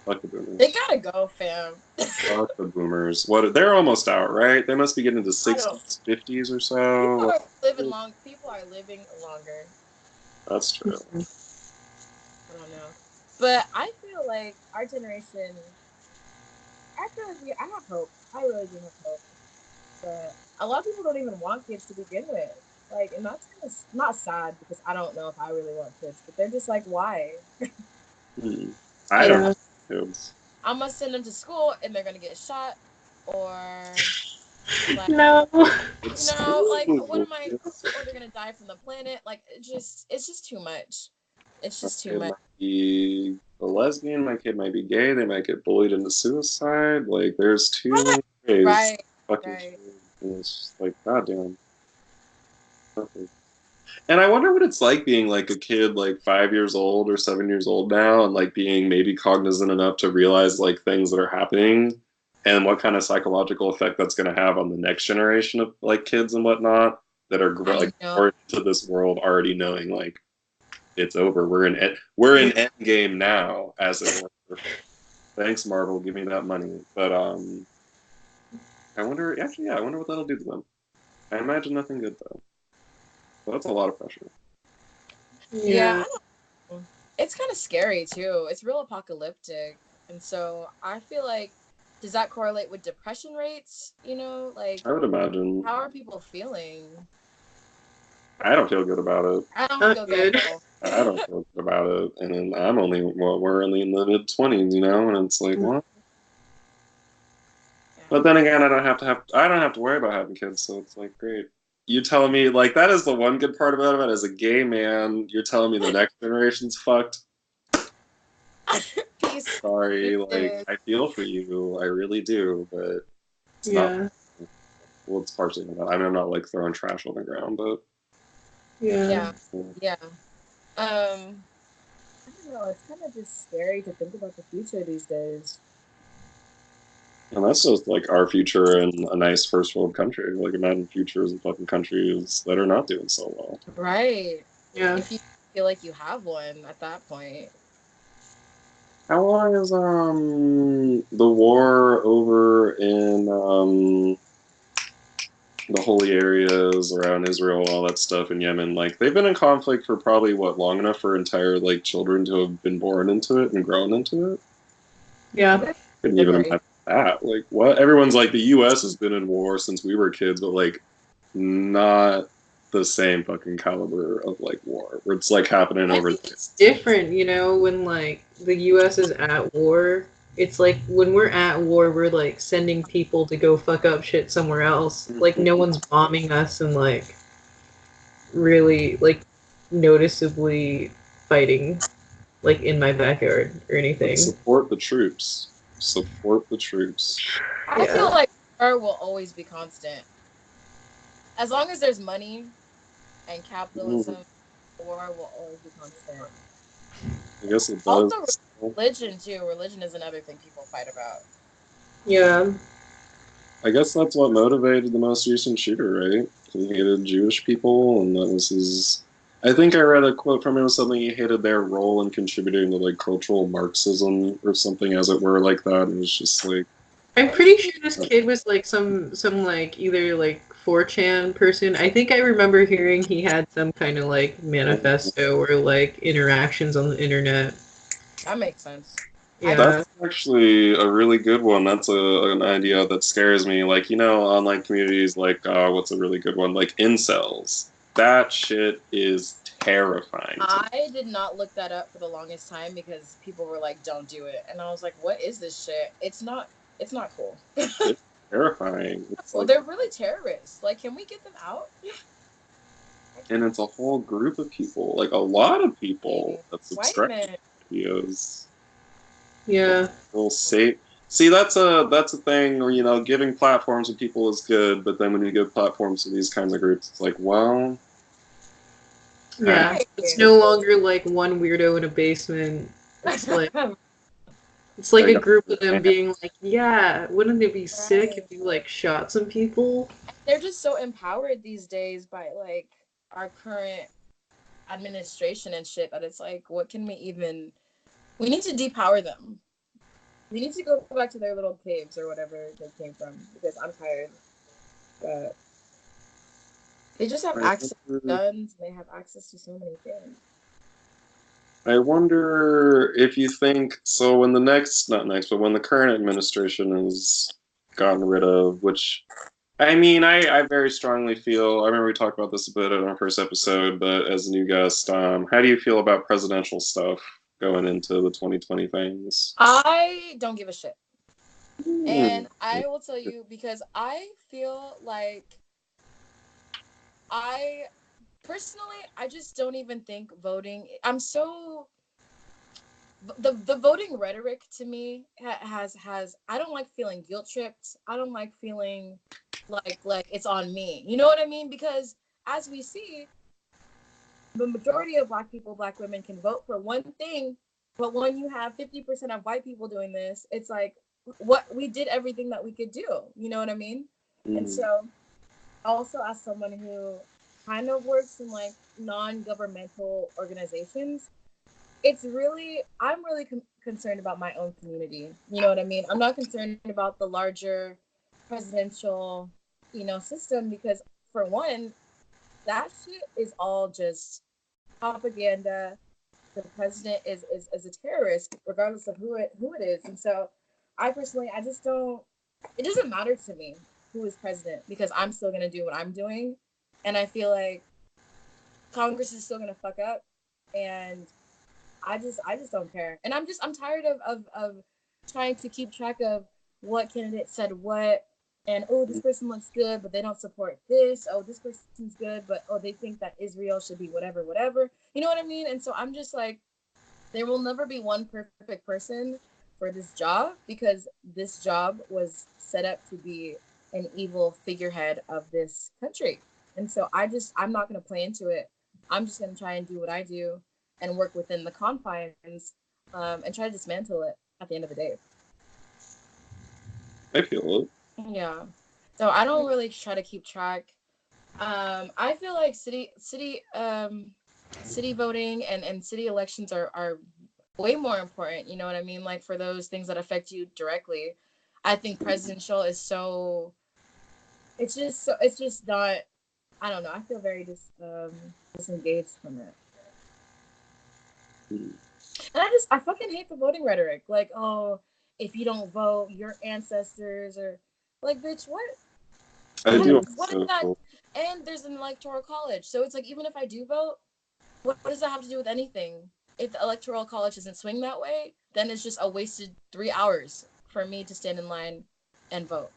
A: fuck the boomers.
C: They gotta go, fam.
A: Fuck the boomers. What, they're almost out, right? They must be getting into 60s, 50s or
C: People
A: so.
C: are living long. People are living longer.
A: That's true.
C: I don't know, but I feel like our generation. I feel like I have hope. I really do have hope. But a lot of people don't even want kids to begin with. Like, and that's kind of not sad because I don't know if I really want kids, but they're just like, why?
A: I don't
B: Yeah.
A: have kids.
C: I'm gonna send them to school and they're gonna get shot, or like,
B: No.
C: you know, like what am I? Or they're gonna die from the planet. Like, it's just too much. It's
A: My
C: just too
A: kid
C: much.
A: might be a lesbian, my kid might be gay, they might get bullied into suicide. Like, there's too many ways.
C: Right,
A: Fucking
C: right.
A: and it's just like, goddamn. And I wonder what it's like being like a kid, like 5 years old or 7 years old now, and like being maybe cognizant enough to realize like things that are happening and what kind of psychological effect that's going to have on the next generation of like kids and whatnot that are
C: I
A: like
C: know.
A: born into this world already knowing like it's over. We're in end game now, as it were. Thanks, Marvel, give me that money. But I wonder, actually, yeah, I wonder what that'll do to them. I imagine nothing good though. So that's a lot of pressure.
C: Yeah, I don't know. It's kind of scary too. It's real apocalyptic, and so I feel like, does that correlate with depression rates? You know, like
A: I would imagine.
C: how are people feeling?
A: I don't feel good about it.
C: I don't feel good at all.
A: I don't feel good about it, and then we're only in the mid-20s, and it's like what?
C: Yeah.
A: But then again, I don't have to worry about having kids, so it's like great. You telling me like that is the one good part about it as a gay man. You're telling me the next generation's fucked.
C: Peace.
A: Sorry, like I feel for you, I really do, but it's not. Well, it's partially that. I mean, I'm not like throwing trash on the ground, but
C: yeah. I don't know. It's kind of just scary to think about the future these days.
A: And that's just like our future in a nice first world country. Like imagine futures in fucking countries that are not doing so well.
C: Right.
B: Yeah.
C: If you feel like you have one at that point.
A: How long is the war over in the holy areas around Israel, all that stuff in Yemen? Like they've been in conflict for probably what long enough for entire like children to have been born into it and grown into it.
B: Yeah.
A: Couldn't even imagine that. Like what? Everyone's like the U.S. has been in war since we were kids, but like not the same fucking caliber of like war where it's like happening over.
B: It's different, when like the U.S. is at war. It's like when we're at war, we're like sending people to go fuck up shit somewhere else. Like no one's bombing us and like really like noticeably fighting like in my backyard or anything.
A: Support the troops. Support the troops.
C: I feel like war will always be constant. As long as there's money and capitalism, war will always be constant.
A: I guess it does.
C: Also, religion too. Religion is another thing people fight about.
B: Yeah.
A: I guess that's what motivated the most recent shooter, right? He hated Jewish people, and that was his. I think I read a quote from him, something he hated their role in contributing to like cultural Marxism or something, as it were, like that. And it was just like.
B: I'm pretty sure this kid was like some like either like 4chan person. I think I remember hearing he had some kind of like manifesto or like interactions on the internet.
C: That makes sense.
B: Yeah.
A: That's actually a really good one. That's an idea that scares me. Like, online communities, like, what's a really good one? Like incels. That shit is terrifying.
C: I did not look that up for the longest time because people were like, don't do it. And I was like, what is this shit? It's not cool.
A: It's terrifying. It's
C: well,
A: like,
C: they're really terrorists. Like, can we get them out?
A: and it's a whole group of people, like a lot of people that subscribe to videos.
B: Yeah.
A: Well, see, that's a thing where giving platforms to people is good, but then when you give platforms to these kinds of groups, it's like, well,
B: yeah, it's no longer like one weirdo in a basement. It's like a group of them being like, yeah, wouldn't it be sick if you like shot some people?
C: They're just so empowered these days by like our current administration and shit that it's like, what can we even? We need to depower them. We need to go back to their little caves or whatever they came from because I'm tired. But they just have access to guns. And they have access to so many things.
A: I wonder if you think so. When not next, but when the current administration is gotten rid of, which I mean, I very strongly feel. I remember we talked about this a bit in our first episode, but as a new guest, how do you feel about presidential stuff going into the 2020 things?
C: I don't give a shit. And I will tell you because I feel like I just don't even think voting. I'm so the voting rhetoric to me has I don't like feeling guilt tripped. I don't like feeling like it's on me. You know what I mean? Because as we see, the majority of Black people, Black women can vote for one thing, but when you have 50% of white people doing this, it's like what we did everything that we could do. You know what I mean? And so also as someone who kind of works in like non-governmental organizations, I'm really concerned about my own community. You know what I mean? I'm not concerned about the larger presidential, system because for one, that shit is all just propaganda. The president is a terrorist, regardless of who it is. And so, I personally, I just don't. It doesn't matter to me who is president because I'm still gonna do what I'm doing, and I feel like Congress is still gonna fuck up, and I just don't care. And I'm tired of trying to keep track of what candidate said what, and oh, this person looks good, but they don't support this. Oh, this person's good, but oh, they think that Israel should be whatever, whatever. You know what I mean? And so I'm just like, there will never be one perfect person for this job because this job was set up to be an evil figurehead of this country. And so I'm not going to play into it. I'm just going to try and do what I do and work within the confines and try to dismantle it at the end of the day.
A: I feel it.
C: Yeah. So I don't really try to keep track. I feel like city voting and city elections are way more important. You know what I mean? Like for those things that affect you directly. I think presidential is so. It's just not. I don't know. I feel very disengaged from it. And I fucking hate the voting rhetoric. Like, oh, if you don't vote, your ancestors are like, bitch, what?
A: I do.
C: What is that? And there's an electoral college, so it's like even if I do vote, what does that have to do with anything? If the electoral college doesn't swing that way, then it's just a wasted 3 hours for me to stand in line and vote.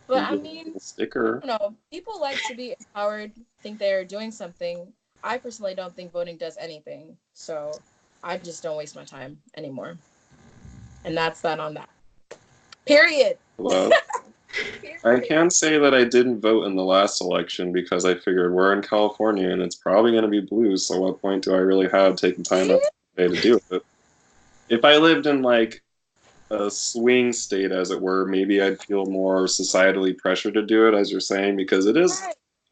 C: But I mean,
A: sticker.
C: I don't know. People like to be empowered, think they're doing something. I personally don't think voting does anything, so I just don't waste my time anymore. And that's that on that. Period.
A: Well, I can say that I didn't vote in the last election because I figured we're in California and it's probably going to be blue, so what point do I really have taking time out to deal with it? If I lived in like a swing state, as it were, maybe I'd feel more societally pressured to do it, as you're saying, because it is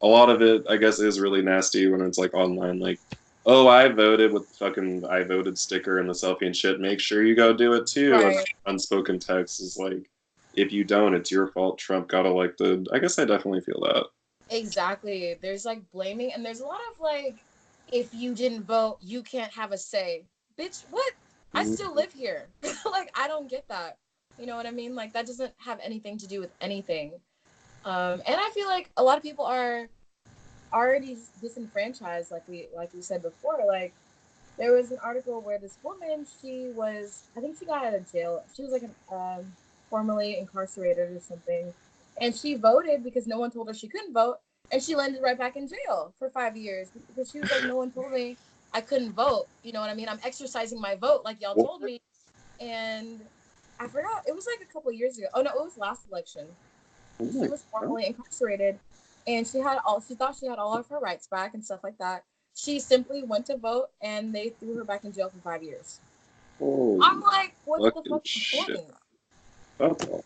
A: a lot of it, I guess, is really nasty when it's like online, like, oh, I voted with the fucking I voted sticker and the selfie and shit. Make sure you go do it too.
C: Right.
A: And unspoken text is like, if you don't, it's your fault. Trump got elected. I guess I definitely feel that.
C: Exactly. There's like blaming, and there's a lot of like, if you didn't vote, you can't have a say. Bitch, what? I still live here. Like, I don't get that. You know what I mean? Like, that doesn't have anything to do with anything. And I feel like a lot of people are already disenfranchised, like we said before. Like, there was an article where this woman, I think she got out of jail. She was like formerly incarcerated or something, and she voted because no one told her she couldn't vote, and she landed right back in jail for 5 years because she was like, no one told me I couldn't vote. You know what I mean? I'm exercising my vote like y'all told me. And I forgot, it was like a couple years ago. Oh no, it was last election. She was formerly incarcerated, and she thought she had all of her rights back and stuff like that. She simply went to vote, and they threw her back in jail for 5 years. I'm like, what the fuck is the point?
A: That's awful.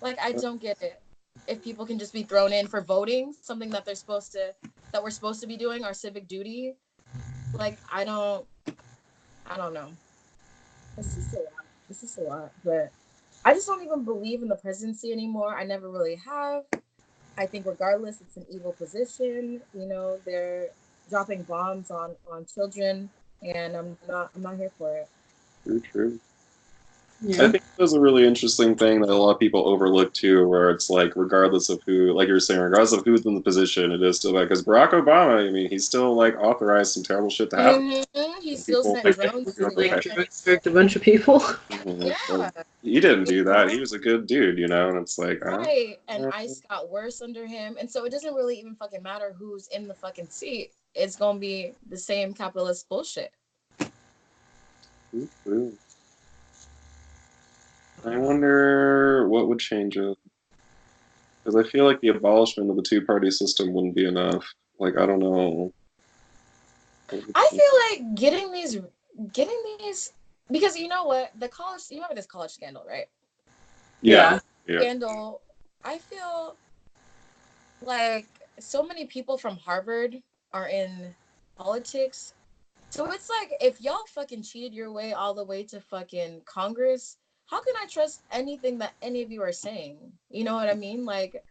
C: Like, I don't get it. If people can just be thrown in for voting, something that we're supposed to be doing, our civic duty. Like, I don't know. It's just a lot. But I just don't even believe in the presidency anymore. I never really have. I think regardless, it's an evil position. You know, they're dropping bombs on children, and I'm not here for it.
A: True.
B: Yeah.
A: I think that's a really interesting thing that a lot of people overlook too, where it's like, regardless of who, like you're saying, regardless of who's in the position, it is still like, because Barack Obama, I mean, he's still like authorized some terrible shit to happen.
C: Mm-hmm. He still sent drones to
B: a bunch of people.
C: Yeah.
A: He didn't do that. He was a good dude, you know, and it's like,
C: right. And ICE got worse under him, and so it doesn't really even fucking matter who's in the fucking seat. It's gonna be the same capitalist bullshit.
A: I wonder what would change it. Because I feel like the abolishment of the two-party system wouldn't be enough. Like, I don't know.
C: I feel like getting these, because you know what, you remember this college scandal, right?
A: Yeah.
C: Scandal. I feel like so many people from Harvard are in politics. So it's like, if y'all fucking cheated your way all the way to fucking Congress, how can I trust anything that any of you are saying? You know what I mean? Like,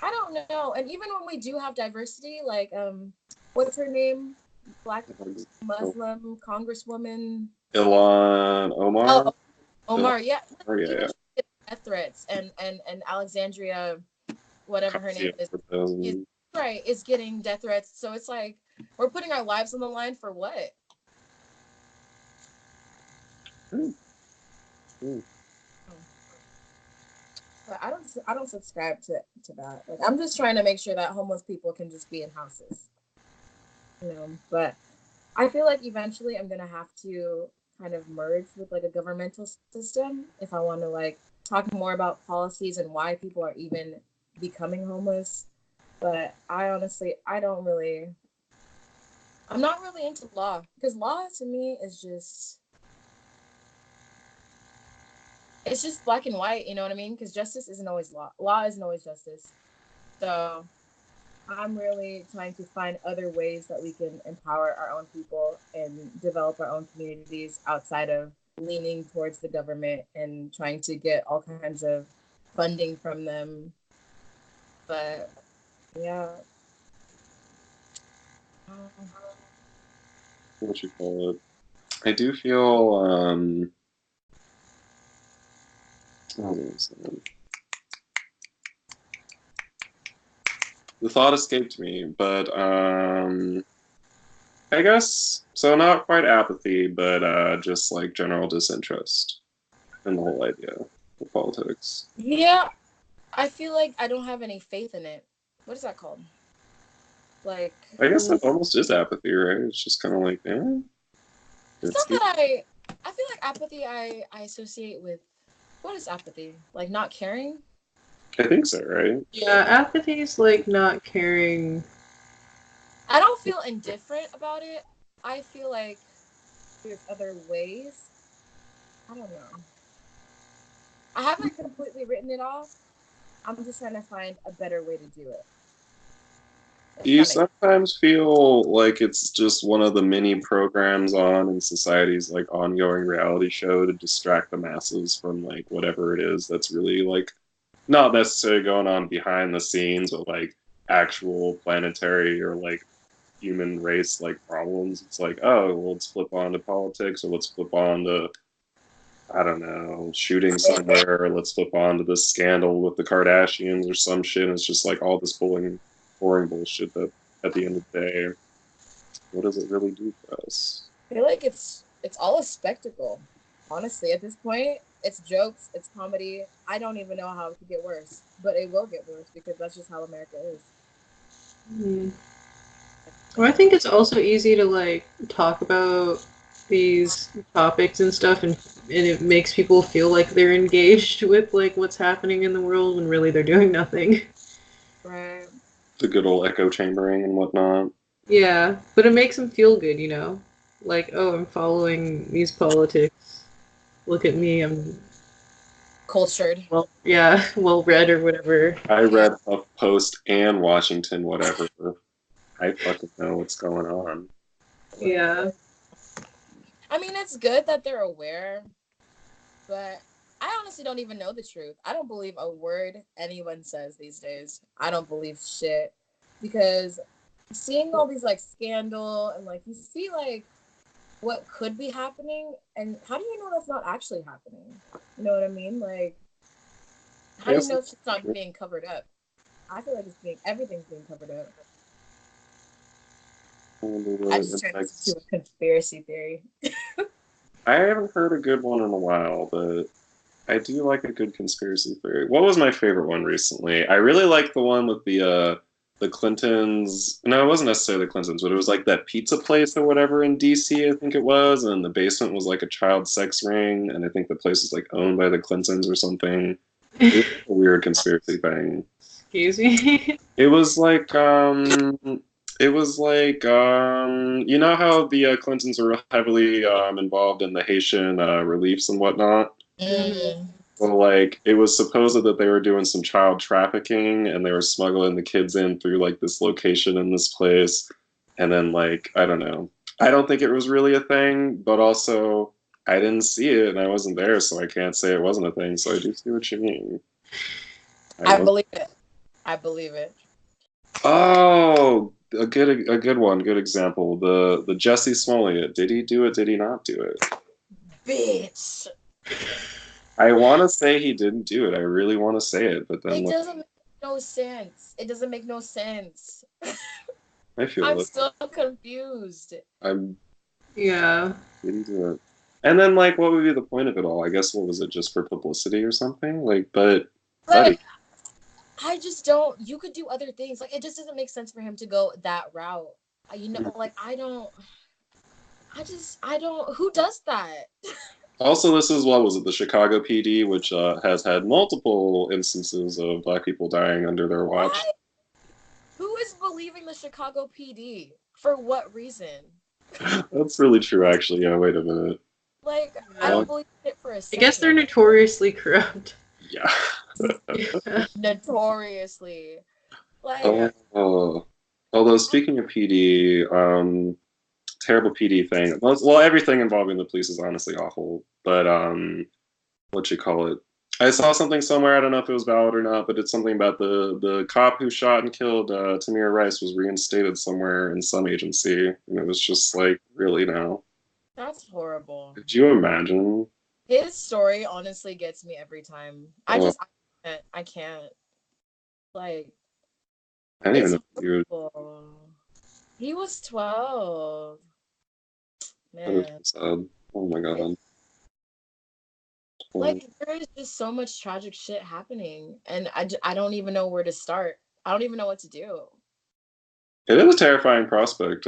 C: I don't know. And even when we do have diversity, like what's her name? Black Muslim Congresswoman
A: Ilhan Omar.
C: Oh, Omar, yeah.
A: Oh, yeah,
C: Even
A: yeah.
C: she gets death threats, and Alexandria, whatever her name is right, is getting death threats. So it's like we're putting our lives on the line for what? But I don't subscribe to that. Like I'm just trying to make sure that homeless people can just be in houses. But I feel like eventually I'm gonna have to kind of merge with like a governmental system if I want to like talk more about policies and why people are even becoming homeless. But I'm not really into law because law to me is it's just black and white, you know what I mean? Because justice isn't always law. Law isn't always justice. So I'm really trying to find other ways that we can empower our own people and develop our own communities outside of leaning towards the government and trying to get all kinds of funding from them. But yeah.
A: What you call it? I do feel the thought escaped me, but I guess so. Not quite apathy, but just like general disinterest in the whole idea of politics.
C: Yeah, I feel like I don't have any faith in it. What is that called? Like,
A: I guess that almost is apathy, right? It's just kind of like, eh.
C: It's not that I feel like apathy I associate with, what is apathy? Like not caring?
A: I think so, right?
B: Yeah, apathy is like not caring.
C: I don't feel indifferent about it. I feel like there's other ways. I don't know. I haven't completely written it off. I'm just trying to find a better way to do it.
A: Do you sometimes feel like it's just one of the many programs on in society's like ongoing reality show to distract the masses from like whatever it is that's really like not necessarily going on behind the scenes, but like actual planetary or like human race like problems? It's like, oh, well, let's flip on to politics, or let's flip on to, I don't know, shooting somewhere, or let's flip on to this scandal with the Kardashians or some shit. It's just like all this boring bullshit that at the end of the day, what does it really do for us?
C: I feel like it's all a spectacle. Honestly, at this point, it's jokes, it's comedy. I don't even know how it could get worse, but it will get worse because that's just how America is.
B: Well, I think it's also easy to like talk about these topics and stuff, and it makes people feel like they're engaged with like what's happening in the world when really they're doing nothing.
C: Right.
A: The good old echo chambering and whatnot.
B: Yeah, but it makes them feel good, you know? Like, oh, I'm following these politics. Look at me, I'm
C: cultured.
B: Well, yeah, well read or whatever.
A: I read HuffPost and Washington, whatever. I fucking know what's going on.
B: Yeah.
C: I mean, it's good that they're aware, but I honestly don't even know the truth. I don't believe a word anyone says these days. I don't believe shit because seeing all these like scandal and like you see like what could be happening and how do you know that's not actually happening? You know what I mean? Like how do you know it's not being covered up? I feel like everything's being covered up. I just turned this into a conspiracy theory.
A: I haven't heard a good one in a while, but I do like a good conspiracy theory. What was my favorite one recently? I really liked the one with the Clintons. No, it wasn't necessarily the Clintons, but it was like that pizza place or whatever in DC, I think it was, and the basement was like a child sex ring, and I think the place was like owned by the Clintons or something. It was a weird conspiracy thing.
B: Excuse me.
A: It was like you know how the Clintons were heavily involved in the Haitian reliefs and whatnot.
C: Mm.
A: Well, like it was supposed that they were doing some child trafficking and they were smuggling the kids in through like this location in this place, and then like I don't know. I don't think it was really a thing, but also I didn't see it and I wasn't there, so I can't say it wasn't a thing. So I do see what you mean.
C: I believe it. I believe it.
A: Oh, a good one, good example. The Jesse Smollett. Did he do it? Did he not do it?
C: Bitch.
A: I want to say he didn't do it. I really want to say it, but then
C: It
A: like,
C: doesn't make no sense. It doesn't make no sense.
A: I feel
C: I'm
A: it.
C: still confused.
A: I'm
B: Yeah.
A: didn't do it. And then like, what would be the point of it all? I guess what was it just for publicity or something? Like, but buddy,
C: Like, I just don't. You could do other things. Like, it just doesn't make sense for him to go that route. You know, like I don't. I don't. Who does that?
A: also, this is what was it? The Chicago PD, which has had multiple instances of black people dying under their watch.
C: Why? Who is believing the Chicago PD? For what reason?
A: That's really true, actually. Yeah, wait a minute.
C: Like, I don't believe it for a
B: I
C: second.
B: guess they're notoriously corrupt.
A: Yeah.
C: Notoriously. Like,
A: Although speaking of PD, terrible PD thing. Well, everything involving the police is honestly awful. But what you call it? I saw something somewhere. I don't know if it was valid or not, but it's something about the cop who shot and killed Tamir Rice was reinstated somewhere in some agency, and it was just like, really now?
C: that's horrible.
A: Could you imagine?
C: His story honestly gets me every time. I can't. Like,
A: I don't even
C: it's
A: know. If you
C: horrible. He was 12.
A: that is
C: Man.
A: sad. Oh my god.
C: Like, there is just so much tragic shit happening, and I don't even know where to start. I don't even know what to do.
A: It is a terrifying prospect,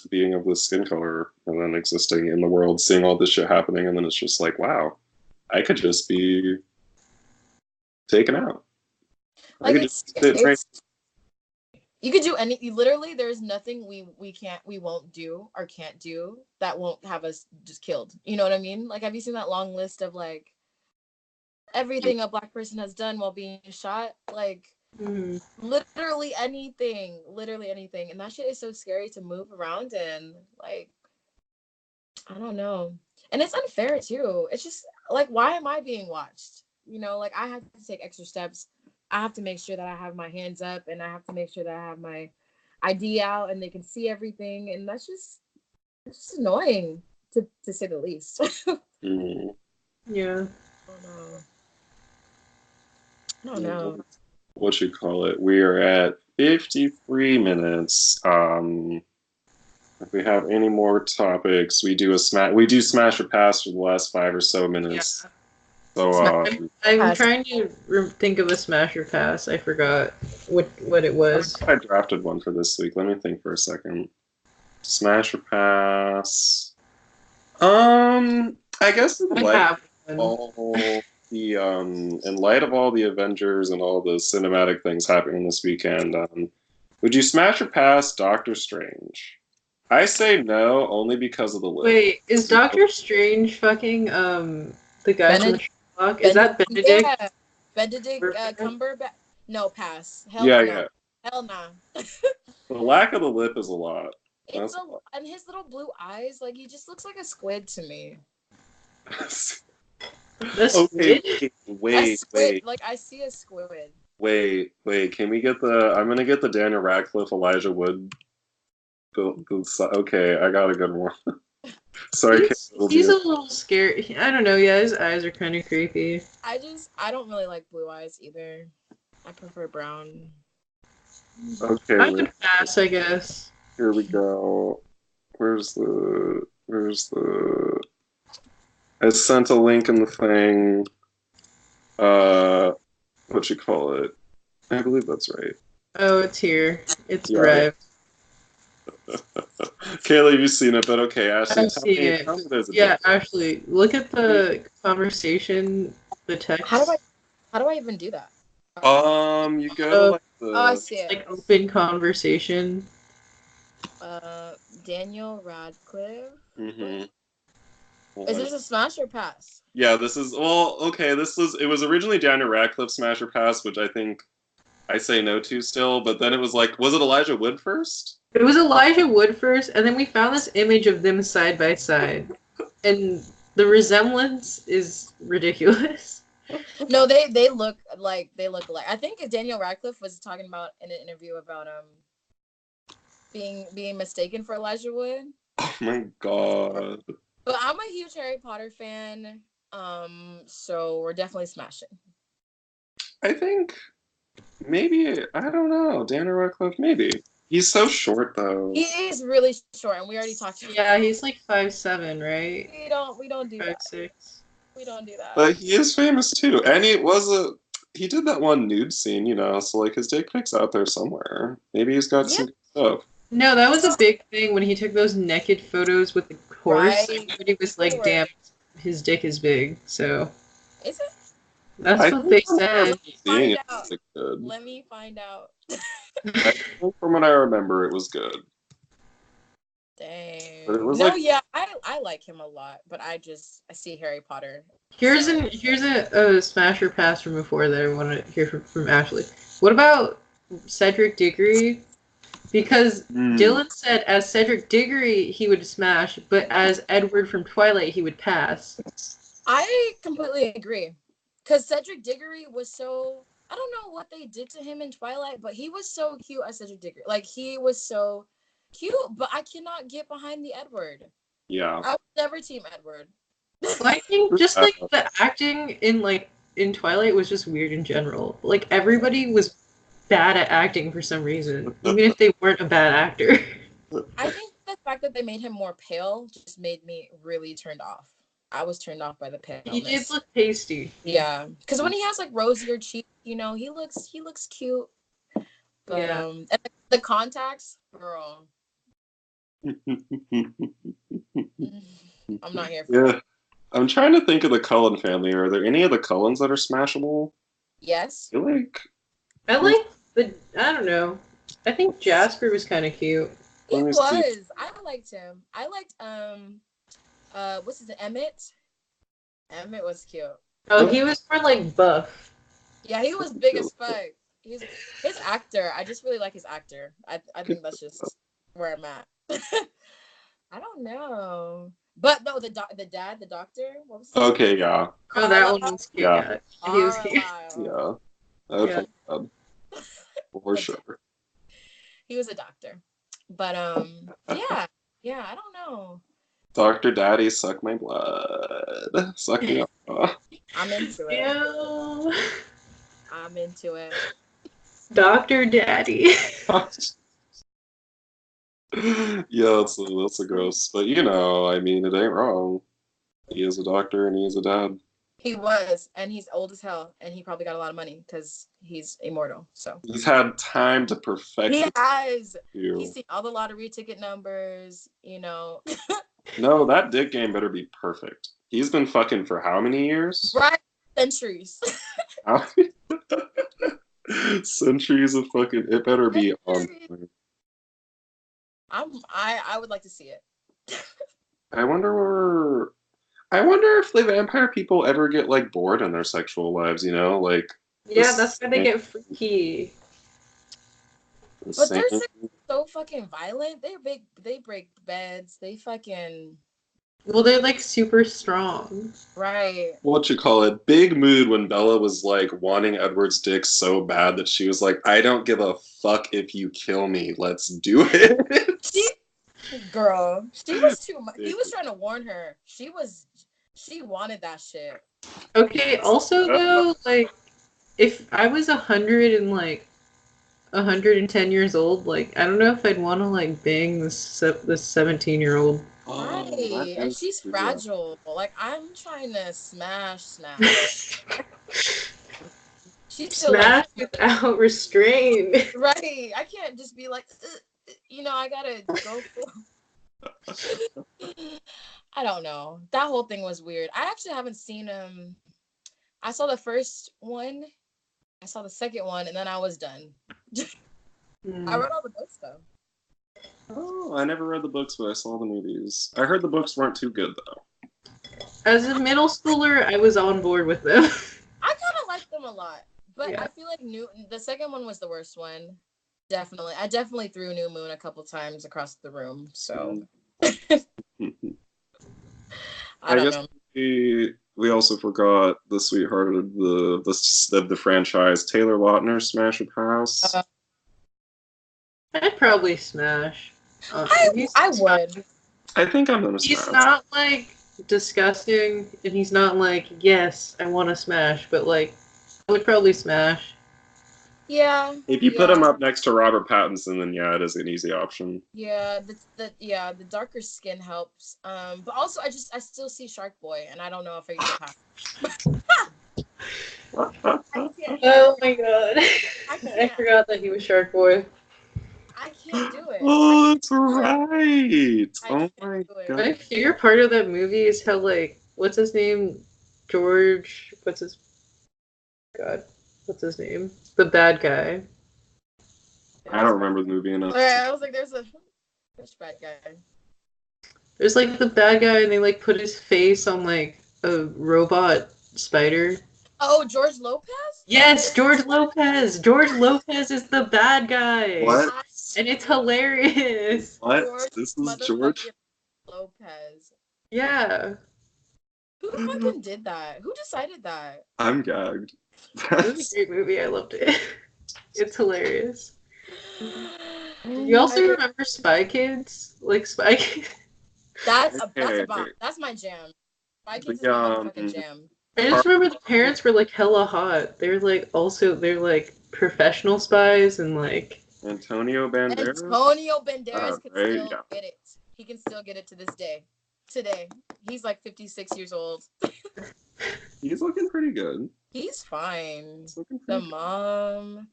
A: being of this skin color and then existing in the world, seeing all this shit happening, and then it's just like, wow, I could just be taken out. I
C: Like,
A: could just sit right.
C: you could do literally there's nothing we won't do or can't do that won't have us just killed. You know what I mean? Like, have you seen that long list of like everything a black person has done while being shot? Like, literally anything, and that shit is so scary to move around in. Like, I don't know, and it's unfair too. It's just like, why am I being watched? You know, like, I have to take extra steps. I have to make sure that I have my hands up, and I have to make sure that I have my ID out and they can see everything, and it's just annoying to say the least.
B: Yeah.
C: I don't know.
A: What you call it? We are at 53 minutes. If we have any more topics, we do smash or pass for the last 5 or so minutes. Yeah. So
B: I'm trying to think of a smash or pass. I forgot what it was.
A: I drafted one for this week. Let me think for a second. Smash or pass? I guess in light of all the Avengers and all the cinematic things happening this weekend, would you smash or pass Doctor Strange? I say no, only because of the list.
B: Wait, is Doctor Strange fucking the guy from Sherlock? Is that Benedict?
C: Yeah, Benedict Cumberbatch. No, pass. Hell
A: yeah,
C: no.
A: yeah.
C: Hell nah.
A: The lack of the lip is a lot.
C: And his little blue eyes, like, he just looks like a squid to me.
A: Okay, wait.
C: Like, I see a squid.
A: Wait. Can we get I'm gonna get the Daniel Radcliffe, Elijah Wood. Okay, I got a good one. Sorry,
B: he's a little scary. I don't know. Yeah, his eyes are kind of creepy.
C: I don't really like blue eyes either. I prefer brown.
A: Okay,
B: I would pass, I guess.
A: Here we go. Where's the? I sent a link in the thing. What you call it? I believe that's right.
B: Oh, it's here. It's arrived.
A: Kayla, you've seen it, but okay, Ashley,
B: I've seen it. Yeah, Ashley, look at the conversation, the text.
C: How do I even do that?
A: You go to
C: I see it.
B: Like open conversation.
C: Daniel Radcliffe.
A: Mm-hmm.
C: Is this a smash or pass?
A: Yeah, this is it was originally Daniel Radcliffe smash or pass, which I think I say no to still, but then it was like, was it Elijah Wood first?
B: It was Elijah Wood first, and then we found this image of them side by side. And the resemblance is ridiculous.
C: No, they look like I think Daniel Radcliffe was talking about in an interview about being mistaken for Elijah Wood.
A: Oh my god.
C: But I'm a huge Harry Potter fan. So we're definitely smashing.
A: I think maybe, I don't know, Daniel Radcliffe, maybe. He's so short though.
C: He is really short, and we already talked about
B: Yeah, he's like 5'7", right?
C: we don't do that.
B: 5'6".
C: We don't do that.
A: But he is famous too. And he did that one nude scene, you know, so like his dick pic's out there somewhere. Maybe he's got
C: Yeah.
A: some stuff.
B: No, that was a big thing when he took those naked photos with the horse.
C: Right.
B: Everybody was like, "Damn, his dick is big." So
C: Is it?
B: that's what they said.
A: Seeing
C: Find
A: it
C: out.
A: was good.
C: Let me find out.
A: I think from what I remember, it was good.
C: Dang.
A: But it was
C: No,
A: like,
C: yeah, I like him a lot, but I see Harry Potter.
B: Here's
C: so.
B: a smash or pass from before that I want to hear from Ashley. What about Cedric Diggory? Because Dylan said as Cedric Diggory he would smash, but as Edward from Twilight he would pass.
C: I completely agree. Because Cedric Diggory was so, I don't know what they did to him in Twilight, but he was so cute as Cedric Diggory. Like, he was so cute, but I cannot get behind the Edward.
A: yeah.
C: I would never team Edward.
B: Well, I think just like the acting in Twilight was just weird in general. Like everybody was bad at acting for some reason, even if they weren't a bad actor.
C: I think the fact that they made him more pale just made me really turned off. I was turned off by the paleness.
B: He did look pasty.
C: Yeah, because when he has like rosier cheeks, you know, he looks cute. But
B: Yeah.
C: and the contacts, girl. I'm not here for
A: Yeah. I'm trying to think of the Cullen family. Are there any of the Cullens that are smashable?
C: Yes.
A: I like
B: I don't know. I think Jasper was kind of cute.
C: He
A: Let me
C: was.
A: see.
C: I liked him. I liked what's his name? Emmett? Emmett was cute.
B: Oh, he was more like buff.
C: Yeah, he was big as fuck. His actor. I just really like his actor. I think that's just where I'm at. I don't know. But no, the dad, the doctor. What was his
A: Okay,
C: name?
A: yeah.
B: Oh, that one was cute.
A: Yeah.
B: Yeah. He was cute.
C: Carlisle.
A: Yeah. Okay. For sure.
C: He was a doctor. But yeah, I don't know.
A: Dr. Daddy, suck my blood. Suck me up.
C: I'm into it.
B: Ew.
C: I'm into it.
B: Dr. Daddy.
A: Yeah, that's a gross. But you know, I mean, it ain't wrong. He is a doctor and he is a dad.
C: He was, and he's old as hell, and he probably got a lot of money because he's immortal. So
A: He's had time to perfect
C: he
A: it.
C: has.
A: You.
C: He's seen all the lottery ticket numbers. You know.
A: No, that dick game better be perfect. He's been fucking for how many years?
C: Right, centuries.
A: Centuries of fucking. It better be on.
C: I would like to see it.
A: I wonder if the vampire people ever get like bored in their sexual lives. You know, like.
B: Yeah, that's why they get freaky.
C: But they're so fucking violent. They break beds. They fucking.
B: Well, they're like super strong.
C: Right.
A: What you call it? Big mood when Bella was like wanting Edward's dick so bad that she was like, I don't give a fuck if you kill me. Let's do it.
C: Girl, she was too much. He was trying to warn her. She wanted that shit.
B: Okay, also though, like, if I was 110 years old, like, I don't know if I'd want to like bang this 17-year-old.
C: Right, and she's fragile. Like, I'm trying to smash. She's still
B: smash without restraint.
C: Right, I can't just be like, you know, I gotta go for. I don't know. That whole thing was weird. I actually haven't seen I saw the first one, I saw the second one, and then I was done. I read all the books though.
A: Oh, I never read the books, but I saw the movies. I heard the books weren't too good though.
B: As a middle schooler, I was on board with them.
C: I kind of liked them a lot, but
B: Yeah.
C: I feel like the second one was the worst one. Definitely, I definitely threw New Moon a couple times across the room. So I don't know.
A: we also forgot the sweetheart of the franchise, Taylor Lautner, Smash or Pass.
B: I'd probably smash.
C: I would.
A: I think I'm gonna
B: He's
A: smash.
B: not like disgusting, and he's not like, yes, I want to smash, but like, I would probably smash.
C: Yeah.
A: If you put him up next to Robert Pattinson, then yeah, it is an easy option.
C: Yeah, the darker skin helps. But also I still see Shark Boy, and I don't know if I can pass.
B: Oh my god. I forgot that he was Shark Boy.
C: I can't do it.
A: Oh, that's right. Oh my god.
B: My favorite part of that movie is how, like, what's his name? George. What's his name? The bad guy.
A: I don't remember the movie enough.
C: I was like, there's bad guy.
B: There's like the bad guy, and they like put his face on like a robot spider.
C: Oh, George Lopez?
B: Yes, George Lopez. George Lopez is the bad guy.
A: What?
B: And it's hilarious.
A: What? This is George
C: Lopez.
B: Yeah.
C: Who fucking did that? Who decided that?
A: I'm gagged.
B: It was a great movie. I loved it. It's hilarious. You also remember Spy Kids? Like Spy Kids?
C: That's a bomb. That's my jam. Spy Kids is my fucking jam.
B: I just remember the parents were like hella hot. They're like professional spies and like
A: Antonio Banderas
C: could still get it. He can still get it to this day. Today. He's like 56 years old.
A: He's looking pretty good.
C: He's fine. The mom.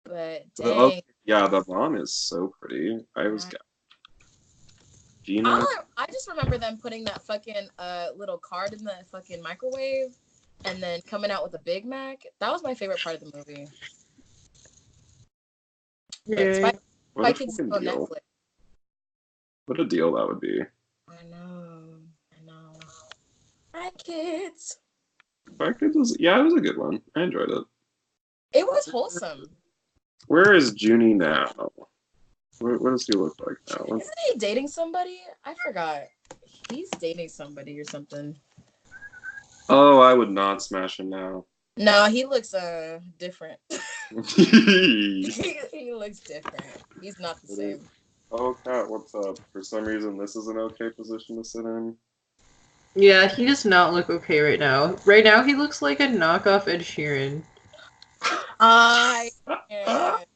C: But dang.
A: The mom is so pretty. I was Gina.
C: I just remember them putting that fucking little card in the fucking microwave and then coming out with a Big Mac. That was my favorite part of the movie.
B: yeah.
C: Spy Kids on Netflix.
A: What a deal that would be.
C: I know. Spy Kids.
A: Spy Kids was it was a good one. I enjoyed it.
C: It was wholesome.
A: Where is Junie now? What does he look like now?
C: Isn't he dating somebody? I forgot. He's dating somebody or something.
A: Oh, I would not smash him now.
C: No, he looks different. he looks different. He's not the same.
A: Oh, Kat, what's up? For some reason, this is an okay position to sit in.
B: Yeah, he does not look okay right now. Right now, he looks like a knockoff Ed Sheeran.
C: I can't.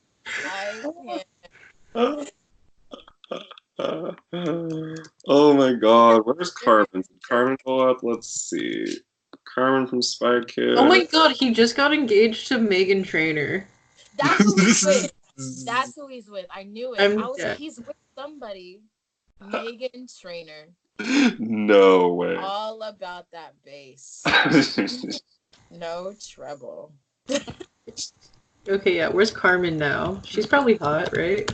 A: Oh my god, where's Carmen? Did Carmen go up? Let's see. Carmen from Spy Kids.
B: Oh my god, he just got engaged to Meghan Trainor.
C: That's who he's with. That's who he's with. I knew it. He's with somebody. Meghan Trainor.
A: No way.
C: All about that bass. No trouble.
B: Okay, yeah, where's Carmen now? She's probably hot, right?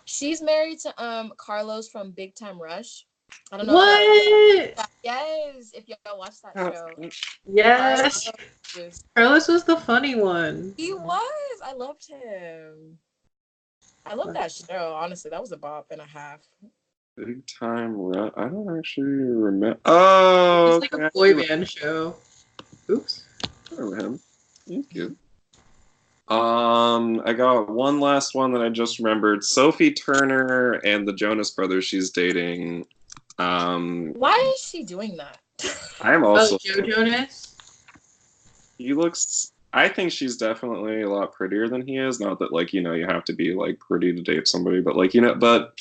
C: She's married to Carlos from Big Time Rush. I don't know.
B: What?
C: Yes, if y'all watch that show.
B: Yes. Carlos was the funny one.
C: He was. I loved him. I love that show. Honestly, that was a bop and a half.
A: Big Time Rush. I don't actually remember. Oh,
B: it's like a boy band show. Oops.
A: I remember him. He's cute. I got one last one that I just remembered. Sophie Turner and the Jonas Brothers she's dating.
C: Why is she doing that?
A: I'm also
B: Joe Jonas?
A: He looks I think she's definitely a lot prettier than he is. Not that like, you have to be like pretty to date somebody, but like, but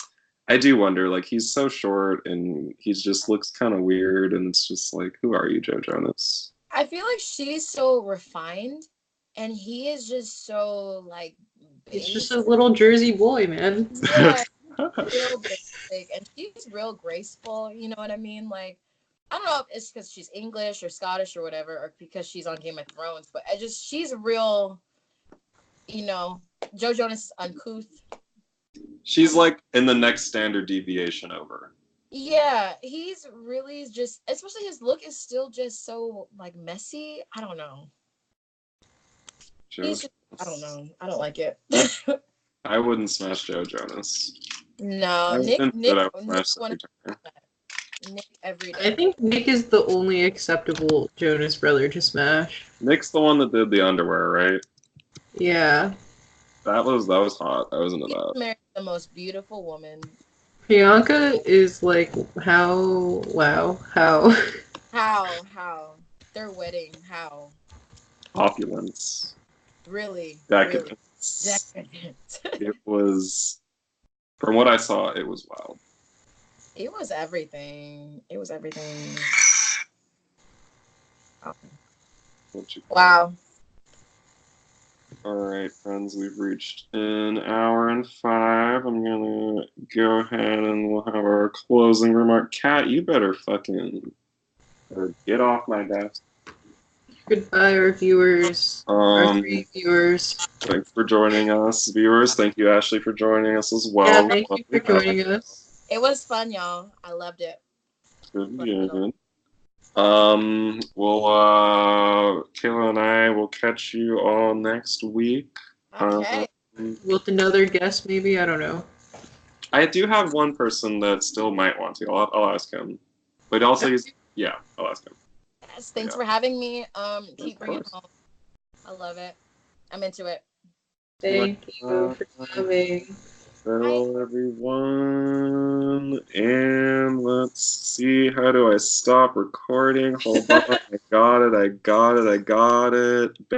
A: I do wonder, like he's so short and he just looks kind of weird and it's just like, who are you, Joe Jonas?
C: I feel like she's so refined. And he is just so like
B: basic. He's just a little Jersey boy, man.
C: Yeah, real basic, and she's real graceful. You know what I mean? Like, I don't know if it's because she's English or Scottish or whatever, or because she's on Game of Thrones. But she's real. Joe Jonas is uncouth.
A: She's like in the next standard deviation over.
C: Yeah, he's really just, especially his look is still just so like messy. I don't know. I don't know. I don't like it.
A: I wouldn't smash Joe Jonas.
C: No, Nick Nick every
B: I
C: day.
B: think Nick is the only acceptable Jonas brother to smash.
A: Nick's the one that did the underwear, right?
B: Yeah.
A: That was hot. I was into
C: He
A: that.
C: married the most beautiful woman.
B: Priyanka is like, how? Wow. How?
C: How? Their wedding, how?
A: Opulence.
C: Really?
A: Decadence.
C: Decadent.
A: It was, from what I saw, it was wild.
C: It was everything. It was everything. Wow.
A: All right, friends, we've reached an hour and 5. I'm gonna go ahead and we'll have our closing remark. Kat, you better fucking get off my desk.
B: Goodbye, our viewers. Our 3 viewers.
A: Thanks for joining us, viewers. Thank you, Ashley, for joining us as well.
B: Yeah, thank you for joining us.
C: It was fun, y'all. I loved it.
A: Good. Well, Kayla and I will catch you all next week.
C: Okay.
B: With another guest, maybe? I don't know.
A: I do have one person that still might want to. I'll ask him. But also, I'll ask him.
C: Yes, thanks for having me. Keep bringing home. I love it. I'm into it.
B: Thank you for coming.
A: Hello, everyone. And let's see. How do I stop recording? Hold on. I got it.